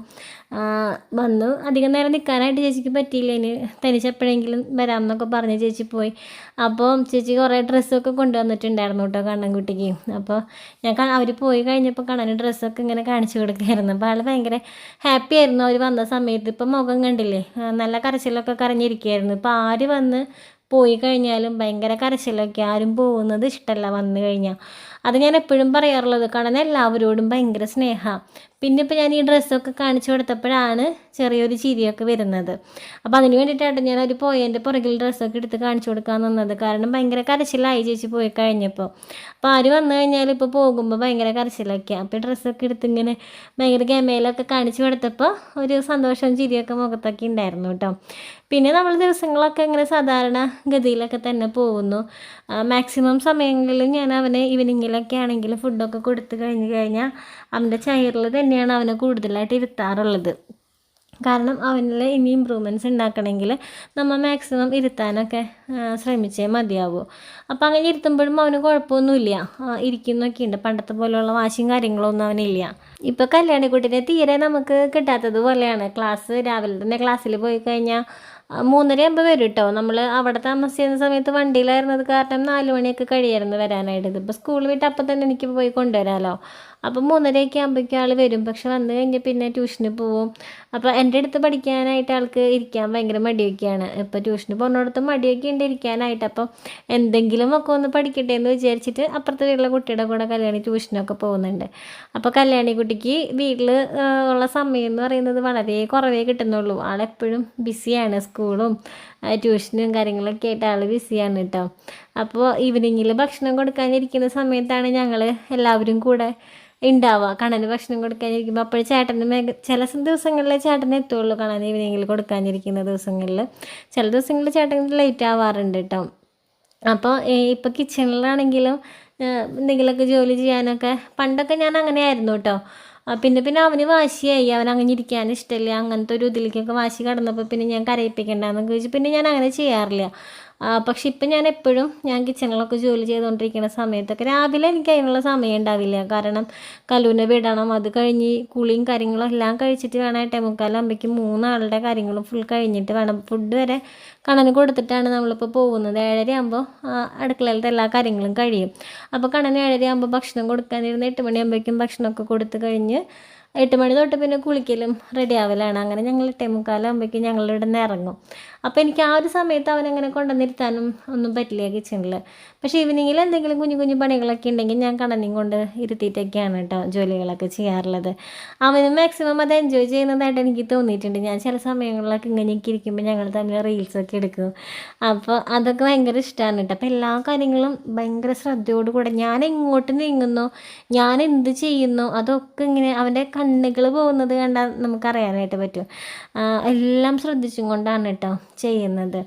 അധികം നേരം നിൽക്കാനായിട്ട് ചേച്ചിക്ക് പറ്റിയില്ല. ഇനി തനിച്ചെപ്പോഴെങ്കിലും വരാമെന്നൊക്കെ പറഞ്ഞ് ചേച്ചി പോയി. അപ്പോൾ ചേച്ചി കുറേ ഡ്രസ്സൊക്കെ കൊണ്ടുവന്നിട്ടുണ്ടായിരുന്നു കേട്ടോ കണ്ണൻകുട്ടിക്ക്. അപ്പോൾ അവർ പോയി കഴിഞ്ഞപ്പോൾ കണ്ണന് ഡ്രസ്സൊക്കെ ഇങ്ങനെ കാണിച്ചു കൊടുക്കുകയായിരുന്നു. അപ്പോൾ ആൾ ഭയങ്കര ഹാപ്പി ആയിരുന്നു അവർ വന്ന സമയത്ത്. ഇപ്പം മുഖം കണ്ടില്ലേ, നല്ല കരച്ചിലൊക്കെ കരഞ്ഞിരിക്കുകയായിരുന്നു. ഇപ്പോൾ ആര് വന്ന് പോയി കഴിഞ്ഞാലും ഭയങ്കര കരച്ചിലൊക്കെ, ആരും പോകുന്നത് ഇഷ്ടമല്ല വന്നു കഴിഞ്ഞാൽ. അത് ഞാൻ എപ്പോഴും പറയാറുള്ളത്, കാരണം എല്ലാവരോടും ഭയങ്കര സ്നേഹമാണ്. പിന്നെ ഇപ്പോൾ ഞാൻ ഈ ഡ്രസ്സൊക്കെ കാണിച്ചു കൊടുത്തപ്പോഴാണ് ചെറിയൊരു ചിരിയൊക്കെ വരുന്നത്. അപ്പോൾ അതിന് വേണ്ടിയിട്ടാണ് ഞാൻ ഒരു പോയതിൻ്റെ പുറകിൽ ഡ്രസ്സൊക്കെ എടുത്ത് കാണിച്ചു കൊടുക്കാൻ നിന്നത്. കാരണം ഭയങ്കര കരച്ചിലായി ചേച്ചി പോയി കഴിഞ്ഞപ്പോൾ. അപ്പോൾ ആര് വന്നു കഴിഞ്ഞാൽ ഇപ്പോൾ പോകുമ്പോൾ ഭയങ്കര കരച്ചിലൊക്കെയാണ്. അപ്പോൾ ഡ്രസ്സൊക്കെ എടുത്ത് ഇങ്ങനെ ഭയങ്കര ഗമയിലൊക്കെ കാണിച്ചു കൊടുത്തപ്പോൾ ഒരു സന്തോഷവും ചിരിയൊക്കെ മുഖത്തൊക്കെ ഉണ്ടായിരുന്നു കേട്ടോ. പിന്നെ നമ്മൾ ദിവസങ്ങളൊക്കെ ഇങ്ങനെ സാധാരണ ഗതിയിലൊക്കെ തന്നെ പോകുന്നു. മാക്സിമം സമയങ്ങളിൽ ഞാൻ അവനെ ഈവനിങ്ങിലൊക്കെ ആണെങ്കിലും ഫുഡൊക്കെ കൊടുത്തു കഴിഞ്ഞാൽ അവൻ്റെ ചെയറിൽ തന്നെയാണ് അവനെ കൂടുതലായിട്ട് ഇരുത്താറുള്ളത്. കാരണം അവനിൽ ഇനി ഇമ്പ്രൂവ്മെൻറ്റ്സ് ഉണ്ടാക്കണമെങ്കിൽ നമ്മൾ മാക്സിമം ഇരുത്താനൊക്കെ ശ്രമിച്ചേ മതിയാവൂ. അപ്പോൾ അങ്ങനെ ഇരുത്തുമ്പോഴും അവന് കുഴപ്പമൊന്നുമില്ല, ഇരിക്കുന്നൊക്കെ ഉണ്ട്. പണ്ടത്തെ പോലെയുള്ള വാശിയും കാര്യങ്ങളൊന്നും അവനില്ല. ഇപ്പോൾ കല്യാണിക്കുട്ടിനെ തീരെ നമുക്ക് കിട്ടാത്തതുപോലെയാണ്. രാവിലെ തന്നെ ക്ലാസ്സിൽ പോയി കഴിഞ്ഞാൽ 3:30 ആകുമ്പോൾ വരും കേട്ടോ. നമ്മൾ അവിടെ താമസിക്കുന്ന സമയത്ത് വണ്ടിയിലായിരുന്നത് കാരണം 4 മണിയൊക്കെ കഴിയായിരുന്നു വരാനായിട്ട്. ഇതിപ്പോൾ സ്കൂൾ വിട്ട് അപ്പം തന്നെ എനിക്ക് പോയി കൊണ്ടുവരാമല്ലോ. അപ്പം 3:30 ആകുമ്പോഴേക്കും ആൾ വരും. പക്ഷെ വന്നു കഴിഞ്ഞാൽ പിന്നെ ട്യൂഷന് പോവും. അപ്പോൾ എൻ്റെ അടുത്ത് പഠിക്കാനായിട്ട് ആൾക്ക് ഇരിക്കാൻ ഭയങ്കര മടിയൊക്കെയാണ്. ഇപ്പോൾ ട്യൂഷന് പോകുന്നിടത്ത് മടിയൊക്കെ ഉണ്ട് ഇരിക്കാനായിട്ട്. അപ്പോൾ എന്തെങ്കിലും ഒക്കെ ഒന്ന് പഠിക്കട്ടെ എന്ന് വിചാരിച്ചിട്ട് അപ്പുറത്തെ വീട്ടിലെ കുട്ടിയുടെ കൂടെ കല്യാണി ട്യൂഷനൊക്കെ പോകുന്നുണ്ട്. അപ്പോൾ കല്യാണി കുട്ടിക്ക് വീട്ടിൽ ഉള്ള സമയം എന്ന് പറയുന്നത് വളരെ കുറവേ കിട്ടുന്നുള്ളൂ. ആളെപ്പോഴും ബിസിയാണ്. സ്കൂളും ട്യൂഷനും കാര്യങ്ങളൊക്കെ ആയിട്ട് ആൾ ബിസിയാണ് കേട്ടോ. അപ്പോൾ ഈവനിങ്ങിൽ ഭക്ഷണം കൊടുക്കാനിരിക്കുന്ന സമയത്താണ് ഞങ്ങൾ എല്ലാവരും കൂടെ ഉണ്ടാവുക. കണ്ണന് ഭക്ഷണം കൊടുക്കാനിരിക്കുമ്പോൾ അപ്പോൾ ചേട്ടന് ചില ദിവസങ്ങളിൽ ചേട്ടൻ എത്തുള്ളൂ കണ്ണൻ ഈവനിങ്ങിൽ കൊടുക്കാനിരിക്കുന്ന ദിവസങ്ങളിൽ. ചില ദിവസങ്ങളിൽ ചേട്ടൻ ലേറ്റ് ആവാറുണ്ട് കേട്ടോ. അപ്പോൾ ഇപ്പോൾ കിച്ചണിലാണെങ്കിലും എന്തെങ്കിലുമൊക്കെ ജോലി ചെയ്യാനൊക്കെ പണ്ടൊക്കെ ഞാൻ അങ്ങനെ ആയിരുന്നു കേട്ടോ. പിന്നെ അവന് വാശിയായി, അവൻ അങ്ങനെ ഇരിക്കാൻ ഇഷ്ടമില്ല. അങ്ങനത്തെ ഒരു ഇതിലേക്കൊക്കെ വാശി കടന്നപ്പോൾ പിന്നെ ഞാൻ കരയിപ്പിക്കണ്ടെന്നൊക്കെ ചോദിച്ചു പിന്നെ ഞാൻ അങ്ങനെ ചെയ്യാറില്ല. പക്ഷെ ഇപ്പം ഞാൻ കിച്ചണിലൊക്കെ ജോലി ചെയ്തുകൊണ്ടിരിക്കുന്ന സമയത്തൊക്കെ രാവിലെ എനിക്ക് അതിനുള്ള സമയം ഉണ്ടാവില്ല. കാരണം കല്ലൂനെ വിടണം, അത് കഴിഞ്ഞ് കുളിയും കാര്യങ്ങളും എല്ലാം കഴിച്ചിട്ട് വേണം 8:45 3 ആളുടെ കാര്യങ്ങളും ഫുൾ കഴിഞ്ഞിട്ട് വേണം. ഫുഡ് വരെ കണ്ണന് കൊടുത്തിട്ടാണ് നമ്മളിപ്പോൾ പോകുന്നത്. 7:30 ആകുമ്പോൾ അടുക്കളയിലത്തെ എല്ലാ കാര്യങ്ങളും കഴിയും. അപ്പോൾ കണ്ണന് 7:30 ആകുമ്പോൾ ഭക്ഷണം കൊടുക്കാനിരുന്ന് 8 മണിയാകുമ്പോഴേക്കും ഭക്ഷണമൊക്കെ കൊടുത്ത് കഴിഞ്ഞ് 8 മണി തൊട്ട് പിന്നെ കുളിക്കലും റെഡി ആവലാണ്. അങ്ങനെ ഞങ്ങൾ 8:45 ആകുമ്പോഴേക്കും ഞങ്ങളുടെ ഇവിടെ നിന്ന് ഇറങ്ങും. അപ്പോൾ എനിക്ക് ആ ഒരു സമയത്ത് അവനങ്ങനെ കൊണ്ടുവന്നിരുത്താനും ഒന്നും പറ്റില്ല കിച്ചണിൽ. പക്ഷേ ഈവനിങ്ങിൽ എന്തെങ്കിലും കുഞ്ഞു കുഞ്ഞു പണികളൊക്കെ ഉണ്ടെങ്കിൽ ഞാൻ കണ്ണനെയും കൊണ്ട് ഇരുത്തിയിട്ടൊക്കെയാണ് കേട്ടോ ജോലികളൊക്കെ ചെയ്യാറുള്ളത്. അവന് മാക്സിമം അത് എൻജോയ് ചെയ്യുന്നതായിട്ട് എനിക്ക് തോന്നിയിട്ടുണ്ട്. ഞാൻ ചില സമയങ്ങളിലൊക്കെ ഇങ്ങനെയൊക്കെ ഇരിക്കുമ്പോൾ ഞങ്ങൾ തമ്മിൽ റീൽസൊക്കെ എടുക്കും. അപ്പോൾ അതൊക്കെ ഭയങ്കര ഇഷ്ടമാണ് കേട്ടോ. അപ്പോൾ എല്ലാ കാര്യങ്ങളും ഭയങ്കര ശ്രദ്ധയോടുകൂടെ ഞാൻ എങ്ങോട്ട് നീങ്ങുന്നു, ഞാൻ എന്ത് ചെയ്യുന്നു, അതൊക്കെ ഇങ്ങനെ അവൻ്റെ കണ്ണുകൾ പോകുന്നത് കണ്ടാൽ നമുക്കറിയാനായിട്ട് പറ്റും. എല്ലാം ശ്രദ്ധിച്ചും കൊണ്ടാണ് കേട്ടോ ചെയ്യുന്നത്.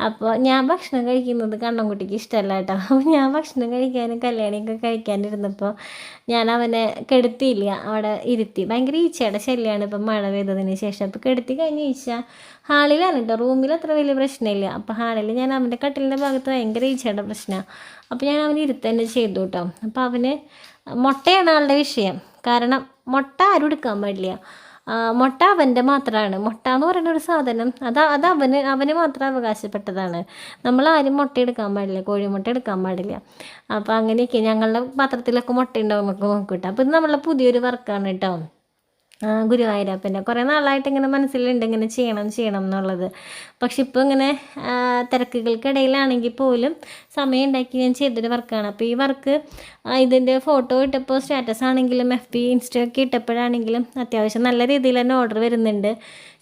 അപ്പോൾ ഞാൻ ഭക്ഷണം കഴിക്കുന്നത് കണ്ണൻകുട്ടിക്ക് ഇഷ്ടമല്ല കേട്ടോ. അപ്പോൾ ഞാൻ ഭക്ഷണം കഴിക്കാനും കല്യാണിയൊക്കെ കഴിക്കാനിരുന്നപ്പോൾ ഞാൻ അവനെ കെടുത്തിയില്ല, അവിടെ ഇരുത്തി. ഭയങ്കര ഈച്ചയുടെ ശല്യമാണ് ഇപ്പം മഴ പെയ്തതിന് ശേഷം. അപ്പോൾ കെടുത്തി കഴിഞ്ഞ് ഈച്ച ഹാളിലാണ് കേട്ടോ. റൂമിൽ അത്ര വലിയ പ്രശ്നമില്ല. അപ്പോൾ ഹാളിൽ ഞാൻ അവൻ്റെ കട്ടിലിൻ്റെ ഭാഗത്ത് ഭയങ്കര ഈച്ചയുടെ പ്രശ്നമാണ്. അപ്പോൾ ഞാൻ അവന് ഇരുത്ത് തന്നെ ചെയ്തു കേട്ടോ. അപ്പോൾ അവന് മുട്ടയാണ് ആളുടെ വിഷയം. കാരണം മുട്ട ആരും എടുക്കാൻ പാടില്ല. മുട്ട അവൻ്റെ മാത്രമാണ്. മുട്ട എന്ന് പറയുന്ന ഒരു സാധനം അത് അവന് മാത്രം അവകാശപ്പെട്ടതാണ്. നമ്മളാരും മുട്ട എടുക്കാൻ പാടില്ല, കോഴിമുട്ട എടുക്കാൻ പാടില്ല. അപ്പോൾ അങ്ങനെയൊക്കെ ഞങ്ങളുടെ പാത്രത്തിലൊക്കെ മുട്ട ഉണ്ടാവും നമുക്ക് നോക്കിയിട്ട്. അപ്പോൾ ഇത് നമ്മളെ പുതിയൊരു വർക്കാണ് കേട്ടോ. ഗുരുവായൂരപ്പൻ്റെ കുറേ നാളായിട്ട് ഇങ്ങനെ മനസ്സിലുണ്ട് ഇങ്ങനെ ചെയ്യണം എന്നുള്ളത്. പക്ഷെ ഇപ്പോൾ ഇങ്ങനെ തിരക്കുകൾക്കിടയിലാണെങ്കിൽ പോലും സമയം ഉണ്ടാക്കി ഞാൻ ചെയ്തൊരു വർക്കാണ്. അപ്പോൾ ഈ വർക്ക് ഇതിൻ്റെ ഫോട്ടോ ഇട്ടപ്പോൾ സ്റ്റാറ്റസ് ആണെങ്കിലും FB ഇൻസ്റ്റയൊക്കെ ഇട്ടപ്പോഴാണെങ്കിലും അത്യാവശ്യം നല്ല രീതിയിൽ തന്നെ ഓർഡർ വരുന്നുണ്ട്.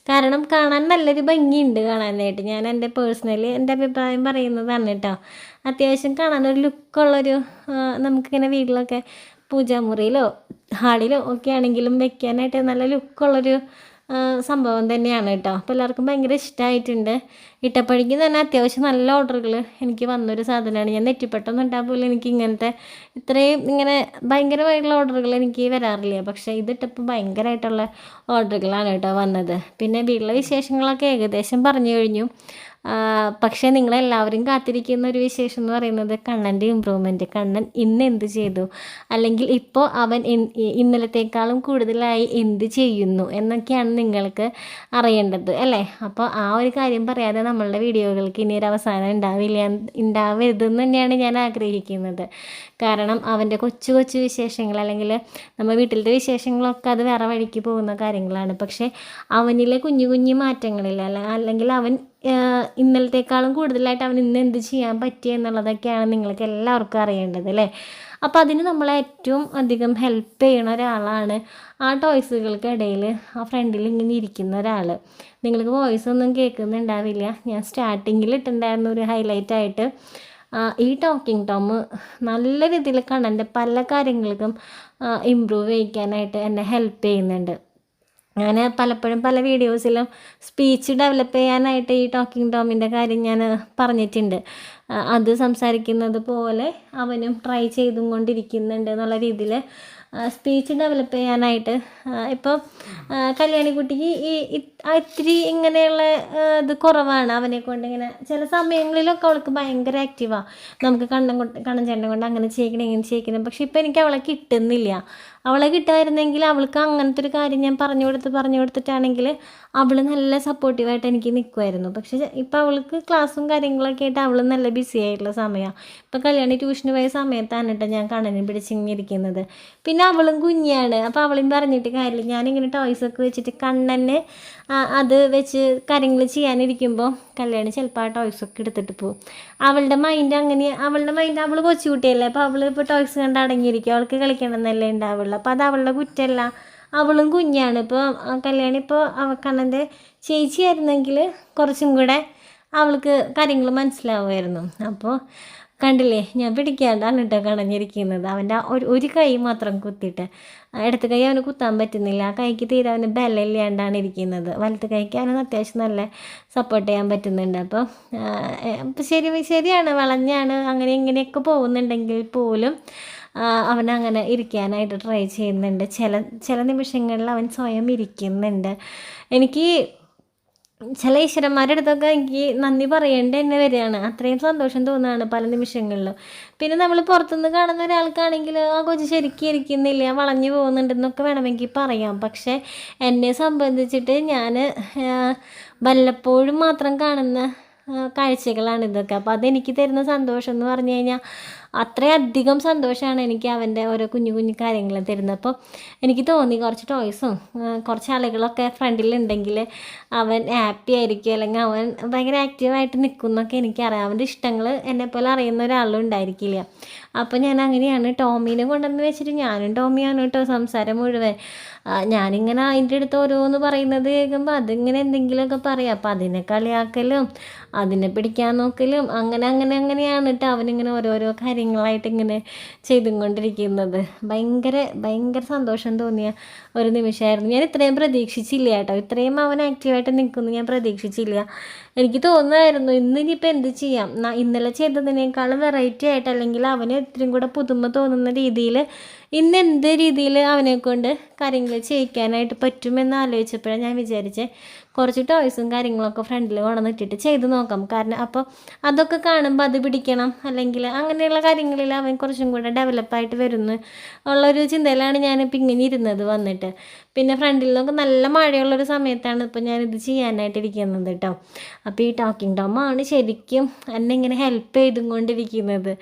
കാരണം കാണാൻ നല്ലൊരു ഭംഗിയുണ്ട് കാണാനായിട്ട്. ഞാൻ എൻ്റെ അഭിപ്രായം പറയുന്നതാണ് കേട്ടോ. അത്യാവശ്യം കാണാനൊരു ലുക്കുള്ളൊരു നമുക്കിങ്ങനെ വീട്ടിലൊക്കെ പൂജാമുറിയിലോ ഹാളിലോ ഒക്കെ ആണെങ്കിലും വെക്കാനായിട്ട് നല്ല ലുക്കുള്ളൊരു സംഭവം തന്നെയാണ് കേട്ടോ. അപ്പോൾ എല്ലാവർക്കും ഭയങ്കര ഇഷ്ടമായിട്ടുണ്ട്. ഇട്ടപ്പോഴേക്കും തന്നെ അത്യാവശ്യം നല്ല ഓർഡറുകൾ എനിക്ക് വന്നൊരു സാധനമാണ്. ഞാൻ നെറ്റിപ്പെട്ടൊന്നും ഉണ്ടാകും പോലും എനിക്ക് ഇത്രയും ഇങ്ങനെ ഭയങ്കരമായിട്ടുള്ള ഓർഡറുകൾ എനിക്ക് വരാറില്ല. പക്ഷേ ഇതിട്ടപ്പോൾ ഭയങ്കരമായിട്ടുള്ള ഓർഡറുകളാണ് കേട്ടോ വന്നത്. പിന്നെ വീട്ടിലെ വിശേഷങ്ങളൊക്കെ ഏകദേശം പറഞ്ഞു കഴിഞ്ഞു. പക്ഷേ നിങ്ങളെല്ലാവരും കാത്തിരിക്കുന്ന ഒരു വിശേഷം എന്ന് പറയുന്നത് കണ്ണൻ്റെ ഇമ്പ്രൂവ്മെൻറ്റ്. കണ്ണൻ ഇന്ന് എന്ത് ചെയ്തു, അല്ലെങ്കിൽ ഇപ്പോൾ അവൻ ഇന്നലത്തേക്കാളും കൂടുതലായി എന്ത് ചെയ്യുന്നു എന്നൊക്കെയാണ് നിങ്ങൾക്ക് അറിയേണ്ടത് അല്ലേ. അപ്പോൾ ആ ഒരു കാര്യം പറയാതെ നമ്മളുടെ വീഡിയോകൾക്ക് ഇനി ഒരു അവസാനം ഉണ്ടാവരുതെന്ന് തന്നെയാണ് ഞാൻ ആഗ്രഹിക്കുന്നത്. കാരണം അവൻ്റെ കൊച്ചു കൊച്ചു വിശേഷങ്ങൾ, അല്ലെങ്കിൽ നമ്മൾ വീട്ടിലത്തെ വിശേഷങ്ങളൊക്കെ അത് വേറെ വഴിക്ക് പോകുന്ന കാര്യങ്ങളാണ്. പക്ഷേ അവനിലെ കുഞ്ഞു കുഞ്ഞു മാറ്റങ്ങളിൽ അല്ലെങ്കിൽ അവൻ ഇന്നലത്തേക്കാളും കൂടുതലായിട്ട് അവൻ ഇന്ന് എന്ത് ചെയ്യാൻ പറ്റിയ എന്നുള്ളതൊക്കെയാണ് നിങ്ങൾക്ക് എല്ലാവർക്കും അറിയേണ്ടത് അല്ലേ. അപ്പോൾ അതിന് നമ്മളെ ഏറ്റവും അധികം ഹെൽപ്പ് ചെയ്യണ ഒരാളാണ് ആ ടോയ്സുകൾക്കിടയിൽ ആ ഫ്രണ്ടിൽ ഇങ്ങനെ ഇരിക്കുന്ന ഒരാൾ. നിങ്ങൾക്ക് വോയിസ് ഒന്നും കേൾക്കുന്നുണ്ടാവില്ല, ഞാൻ സ്റ്റാർട്ടിങ്ങിൽ ഇട്ടുണ്ടായിരുന്ന ഒരു ഹൈലൈറ്റായിട്ട് ഈ ടോക്കിംഗ് ടോം നല്ല രീതിയിൽ കണ്ണൻ്റെ പല കാര്യങ്ങൾക്കും ഇമ്പ്രൂവ് ചെയ്യിക്കാനായിട്ട് എന്നെ ഹെൽപ്പ് ചെയ്യുന്നുണ്ട്. ഞാൻ പലപ്പോഴും പല വീഡിയോസിലും സ്പീച്ച് ഡെവലപ്പ് ചെയ്യാനായിട്ട് ഈ ടോക്കിംഗ് ടോമിൻ്റെ കാര്യം ഞാൻ പറഞ്ഞിട്ടുണ്ട്. അത് സംസാരിക്കുന്നത് പോലെ അവനും ട്രൈ ചെയ്തും കൊണ്ടിരിക്കുന്നുണ്ട് എന്നുള്ള രീതിയിൽ സ്പീച്ച് ഡെവലപ്പ് ചെയ്യാനായിട്ട്. ഇപ്പോൾ കല്യാണിക്കുട്ടിക്ക് ഇത്തിരി ഇങ്ങനെയുള്ള ഇത് കുറവാണ് അവനെ കൊണ്ട്. ഇങ്ങനെ ചില സമയങ്ങളിലൊക്കെ അവൾക്ക് ഭയങ്കര ആക്റ്റീവാണ്, നമുക്ക് കണ്ണൻ ചേട്ടനെ കൊണ്ട് അങ്ങനെ ചെയ്യിക്കണം ഇങ്ങനെ ചെയ്യിക്കണം. പക്ഷെ ഇപ്പോൾ എനിക്ക് അവളെ കിട്ടുന്നില്ല. അവളെ കിട്ടായിരുന്നെങ്കിൽ അവൾക്ക് അങ്ങനത്തെ ഒരു കാര്യം ഞാൻ പറഞ്ഞു കൊടുത്തിട്ടാണെങ്കിൽ അവൾ നല്ല സപ്പോർട്ടീവായിട്ട് എനിക്ക് നിൽക്കുമായിരുന്നു. പക്ഷേ ഇപ്പോൾ അവൾക്ക് ക്ലാസ്സും കാര്യങ്ങളൊക്കെ ആയിട്ട് അവൾ നല്ല ബിസി ആയിട്ടുള്ള സമയമാണ്. ഇപ്പോൾ കല്യാണി ട്യൂഷന് പോയ സമയത്താണ് കേട്ടോ ഞാൻ കണ്ണനെ പിടിച്ചിരിക്കുന്നത്. പിന്നെ അവളും കുഞ്ഞാണ്, അപ്പോൾ അവളും പറഞ്ഞിട്ട് കാര്യമില്ല. ഞാനിങ്ങനെ ടോയ്സൊക്കെ വെച്ചിട്ട് കണ്ണനെ അത് വെച്ച് കാര്യങ്ങൾ ചെയ്യാനിരിക്കുമ്പോൾ കല്യാണി ചിലപ്പോൾ ആ ടോയ്സൊക്കെ എടുത്തിട്ട് പോകും. അവളുടെ മൈൻഡ് അങ്ങനെ, അവൾ കൊച്ചുകുട്ടിയല്ലേ, അപ്പോൾ അവൾ ഇപ്പോൾ ടോയ്സ് കണ്ട് അടങ്ങിയിരിക്കും, അവൾക്ക് കളിക്കണം എന്നല്ലേ ഉണ്ടാവുള്ളൂ. അപ്പോൾ അത് അവളുടെ കുറ്റമല്ല, അവളും കുഞ്ഞാണ്. ഇപ്പോൾ കല്യാണി ഇപ്പോൾ കണ്ണൻ്റെ ചേച്ചിയായിരുന്നെങ്കിൽ കുറച്ചും കൂടെ അവൾക്ക് കാര്യങ്ങൾ മനസ്സിലാവുമായിരുന്നു. അപ്പോൾ കണ്ടില്ലേ, ഞാൻ പിടിക്കാണ്ടാണ് കേട്ടോ കണഞ്ഞിരിക്കുന്നത്. അവൻ്റെ ഒരു കൈ മാത്രം കുത്തിയിട്ട്, ഇടത്ത് കൈ അവന് കുത്താൻ പറ്റുന്നില്ല, ആ കൈക്ക് തീരെ അവന് ബലമില്ലാണ്ടാണ് ഇരിക്കുന്നത്. വലത്ത് കൈക്ക് അവന് അത്യാവശ്യം നല്ല സപ്പോർട്ട് ചെയ്യാൻ പറ്റുന്നുണ്ട്. അപ്പോൾ ശരിയാണ്, വളഞ്ഞാണ്, അങ്ങനെ ഇങ്ങനെയൊക്കെ പോകുന്നുണ്ടെങ്കിൽ പോലും അവനങ്ങനെ ഇരിക്കാനായിട്ട് ട്രൈ ചെയ്യുന്നുണ്ട്. ചില നിമിഷങ്ങളിൽ അവൻ സ്വയം ഇരിക്കുന്നുണ്ട്. എനിക്ക് ചില ഈശ്വരന്മാരുടെ അടുത്തൊക്കെ എനിക്ക് നന്ദി പറയേണ്ടി തന്നെ വരികയാണ്. അത്രയും സന്തോഷം തോന്നുകയാണ് പല നിമിഷങ്ങളിലും. പിന്നെ നമ്മൾ പുറത്തുനിന്ന് കാണുന്ന ഒരാൾക്കാണെങ്കിൽ ആ കൊച്ചു ശരിക്കും ഇരിക്കുന്നില്ല, വളഞ്ഞു പോകുന്നുണ്ടെന്നൊക്കെ വേണമെങ്കിൽ പറയാം. പക്ഷേ എന്നെ സംബന്ധിച്ചിട്ട് ഞാൻ വല്ലപ്പോഴും മാത്രം കാണുന്ന കാഴ്ചകളാണ് ഇതൊക്കെ. അപ്പോൾ അതെനിക്ക് തരുന്ന സന്തോഷം എന്ന് പറഞ്ഞു കഴിഞ്ഞാൽ അത്രയധികം സന്തോഷമാണ് എനിക്ക് അവൻ്റെ ഓരോ കുഞ്ഞു കുഞ്ഞു കാര്യങ്ങൾ തരുന്നത്. അപ്പോൾ എനിക്ക് തോന്നി കുറച്ച് ടോയ്സും കുറച്ച് ആളുകളൊക്കെ ഫ്രണ്ടിലുണ്ടെങ്കിൽ അവൻ ഹാപ്പി ആയിരിക്കും, അല്ലെങ്കിൽ അവൻ ഭയങ്കര ആക്റ്റീവായിട്ട് നിൽക്കും എന്നൊക്കെ എനിക്കറിയാം. അവൻ്റെ ഇഷ്ടങ്ങൾ എന്നെപ്പോലെ അറിയുന്ന ഒരാളും ഉണ്ടായിരിക്കില്ല. അപ്പോൾ ഞാൻ അങ്ങനെയാണ് ടോമീനെ കൊണ്ടുവന്ന് വെച്ചിട്ട് ഞാനും ടോമിയാണ് കേട്ടോ സംസാരം മുഴുവൻ. ഞാനിങ്ങനെ അതിൻ്റെ അടുത്ത് ഓരോന്ന് പറയുന്നത് കേൾക്കുമ്പോൾ അതിങ്ങനെ എന്തെങ്കിലുമൊക്കെ പറയാം. അപ്പോൾ അതിനെ കളിയാക്കലും അതിനെ പിടിക്കാൻ നോക്കലും അങ്ങനെയാണ് കേട്ടോ അവനിങ്ങനെ ഓരോരോ കാര്യങ്ങളായിട്ട് ഇങ്ങനെ ചെയ്തും കൊണ്ടിരിക്കുന്നത്. ഭയങ്കര സന്തോഷം തോന്നിയ ഒരു നിമിഷമായിരുന്നു. ഞാൻ ഇത്രയും പ്രതീക്ഷിച്ചില്ല കേട്ടോ, ഇത്രയും അവൻ ആക്റ്റീവായിട്ട് നിൽക്കുന്നു ഞാൻ പ്രതീക്ഷിച്ചില്ല. എനിക്ക് തോന്നുമായിരുന്നു ഇന്നിനിപ്പോൾ എന്ത് ചെയ്യാം, ഇന്നലെ ചെയ്തതിനേക്കാളും വെറൈറ്റി ആയിട്ട്, അല്ലെങ്കിൽ അവന് ഇത്രയും കൂടെ പുതുമ തോന്നുന്ന രീതിയിൽ ഇന്ന് എന്ത് രീതിയിൽ അവനെക്കൊണ്ട് കാര്യങ്ങൾ ചെയ്യിക്കാനായിട്ട് പറ്റുമെന്ന് ആലോചിച്ചപ്പോഴാണ് ഞാൻ വിചാരിച്ചത് കുറച്ച് ടോയ്സും കാര്യങ്ങളൊക്കെ ഫ്രണ്ടിൽ കൊണ്ടുവന്നിട്ടിട്ട് ചെയ്ത് നോക്കാം. കാരണം അപ്പോൾ അതൊക്കെ കാണുമ്പോൾ അത് പിടിക്കണം, അല്ലെങ്കിൽ അങ്ങനെയുള്ള കാര്യങ്ങളിൽ അവൻ കുറച്ചും കൂടെ ഡെവലപ്പായിട്ട് വരുന്നു ഉള്ളൊരു ചിന്തയിലാണ് ഞാനിപ്പോൾ ഇങ്ങനെ ഇരുന്നത് വന്നിട്ട്. പിന്നെ ഫ്രണ്ടിലൊക്കെ നല്ല മഴയുള്ളൊരു സമയത്താണ് ഇപ്പോൾ ഞാനിത് ചെയ്യാനായിട്ടിരിക്കുന്നത് കേട്ടോ. അപ്പോൾ ഈ ടോക്കിംഗ് ടോമാണ് ശരിക്കും എന്നെ ഇങ്ങനെ ഹെൽപ്പ് ചെയ്തും കൊണ്ടിരിക്കുന്നത്.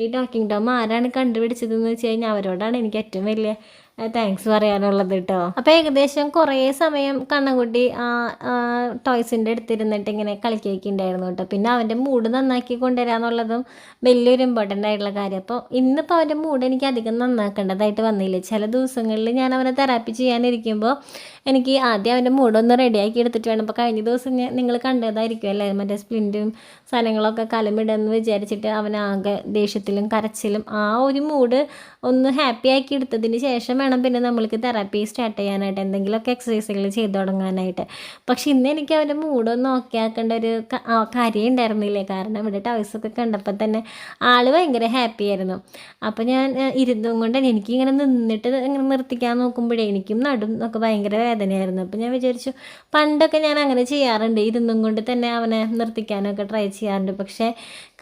ഈ ടോക്കിംഗ് ടോം ആരാണ് കണ്ടുപിടിച്ചതെന്ന് വെച്ച് കഴിഞ്ഞാൽ അവരോടാണ് എനിക്ക് ഏറ്റവും വലിയ താങ്ക്സ് പറയാനുള്ളത് കേട്ടോ. അപ്പോൾ ഏകദേശം കുറേ സമയം കണ്ണൻകുട്ടി ടോയ്സിൻ്റെ അടുത്തിരുന്നിട്ട് ഇങ്ങനെ കളിക്കുകയുണ്ടായിരുന്നു കേട്ടോ. പിന്നെ അവൻ്റെ മൂഡ് നന്നാക്കി കൊണ്ടുവരാന്നുള്ളതും വലിയൊരു ഇമ്പോർട്ടൻ്റ് ആയിട്ടുള്ള കാര്യം. അപ്പോൾ ഇന്നിപ്പോൾ അവൻ്റെ മൂഡ് എനിക്ക് അധികം നന്നാക്കേണ്ടതായിട്ട് വന്നില്ല. ചില ദിവസങ്ങളിൽ ഞാൻ അവനെ തെറാപ്പി ചെയ്യാനിരിക്കുമ്പോൾ എനിക്ക് ആദ്യം അവൻ്റെ മൂഡൊന്ന് റെഡിയാക്കി എടുത്തിട്ട് വേണം. ഇപ്പോൾ കഴിഞ്ഞ ദിവസം നിങ്ങൾ കണ്ടതായിരിക്കും അല്ലേ, മറ്റേ സ്പ്ലിൻറ്റും സാധനങ്ങളൊക്കെ കലമിടുമെന്ന് വിചാരിച്ചിട്ട് അവനാകെ ദേഷ്യത്തിലും കരച്ചിലും ആ ഒരു മൂഡ് ഒന്ന് ഹാപ്പി ആക്കി എടുത്തതിന് ശേഷം വേണം പിന്നെ നമ്മൾക്ക് തെറാപ്പി സ്റ്റാർട്ട് ചെയ്യാനായിട്ട്, എന്തെങ്കിലുമൊക്കെ എക്സസൈസുകൾ ചെയ്ത് തുടങ്ങാനായിട്ട്. പക്ഷെ ഇന്ന് എനിക്ക് അവൻ്റെ മൂഡൊന്ന് ഓക്കെ ആക്കേണ്ട ഒരു കാര്യം ഉണ്ടായിരുന്നില്ലേ. കാരണം ഇവിടെ ടോയ്സൊക്കെ കണ്ടപ്പോൾ തന്നെ ആൾ ഭയങ്കര ഹാപ്പി ആയിരുന്നു. അപ്പോൾ ഞാൻ ഇരുന്നും കൊണ്ട് എനിക്കിങ്ങനെ നിന്നിട്ട് ഇങ്ങനെ നിർത്തിക്കാൻ നോക്കുമ്പോഴേ എനിക്കും നടും ഒക്കെ ഭയങ്കര വേദനയായിരുന്നു. അപ്പോൾ ഞാൻ വിചാരിച്ചു, പണ്ടൊക്കെ ഞാൻ അങ്ങനെ ചെയ്യാറുണ്ട്, ഇരുന്നും കൊണ്ട് തന്നെ അവനെ നിർത്തിക്കാനൊക്കെ ട്രൈ ചെയ്യാറുണ്ട്. പക്ഷേ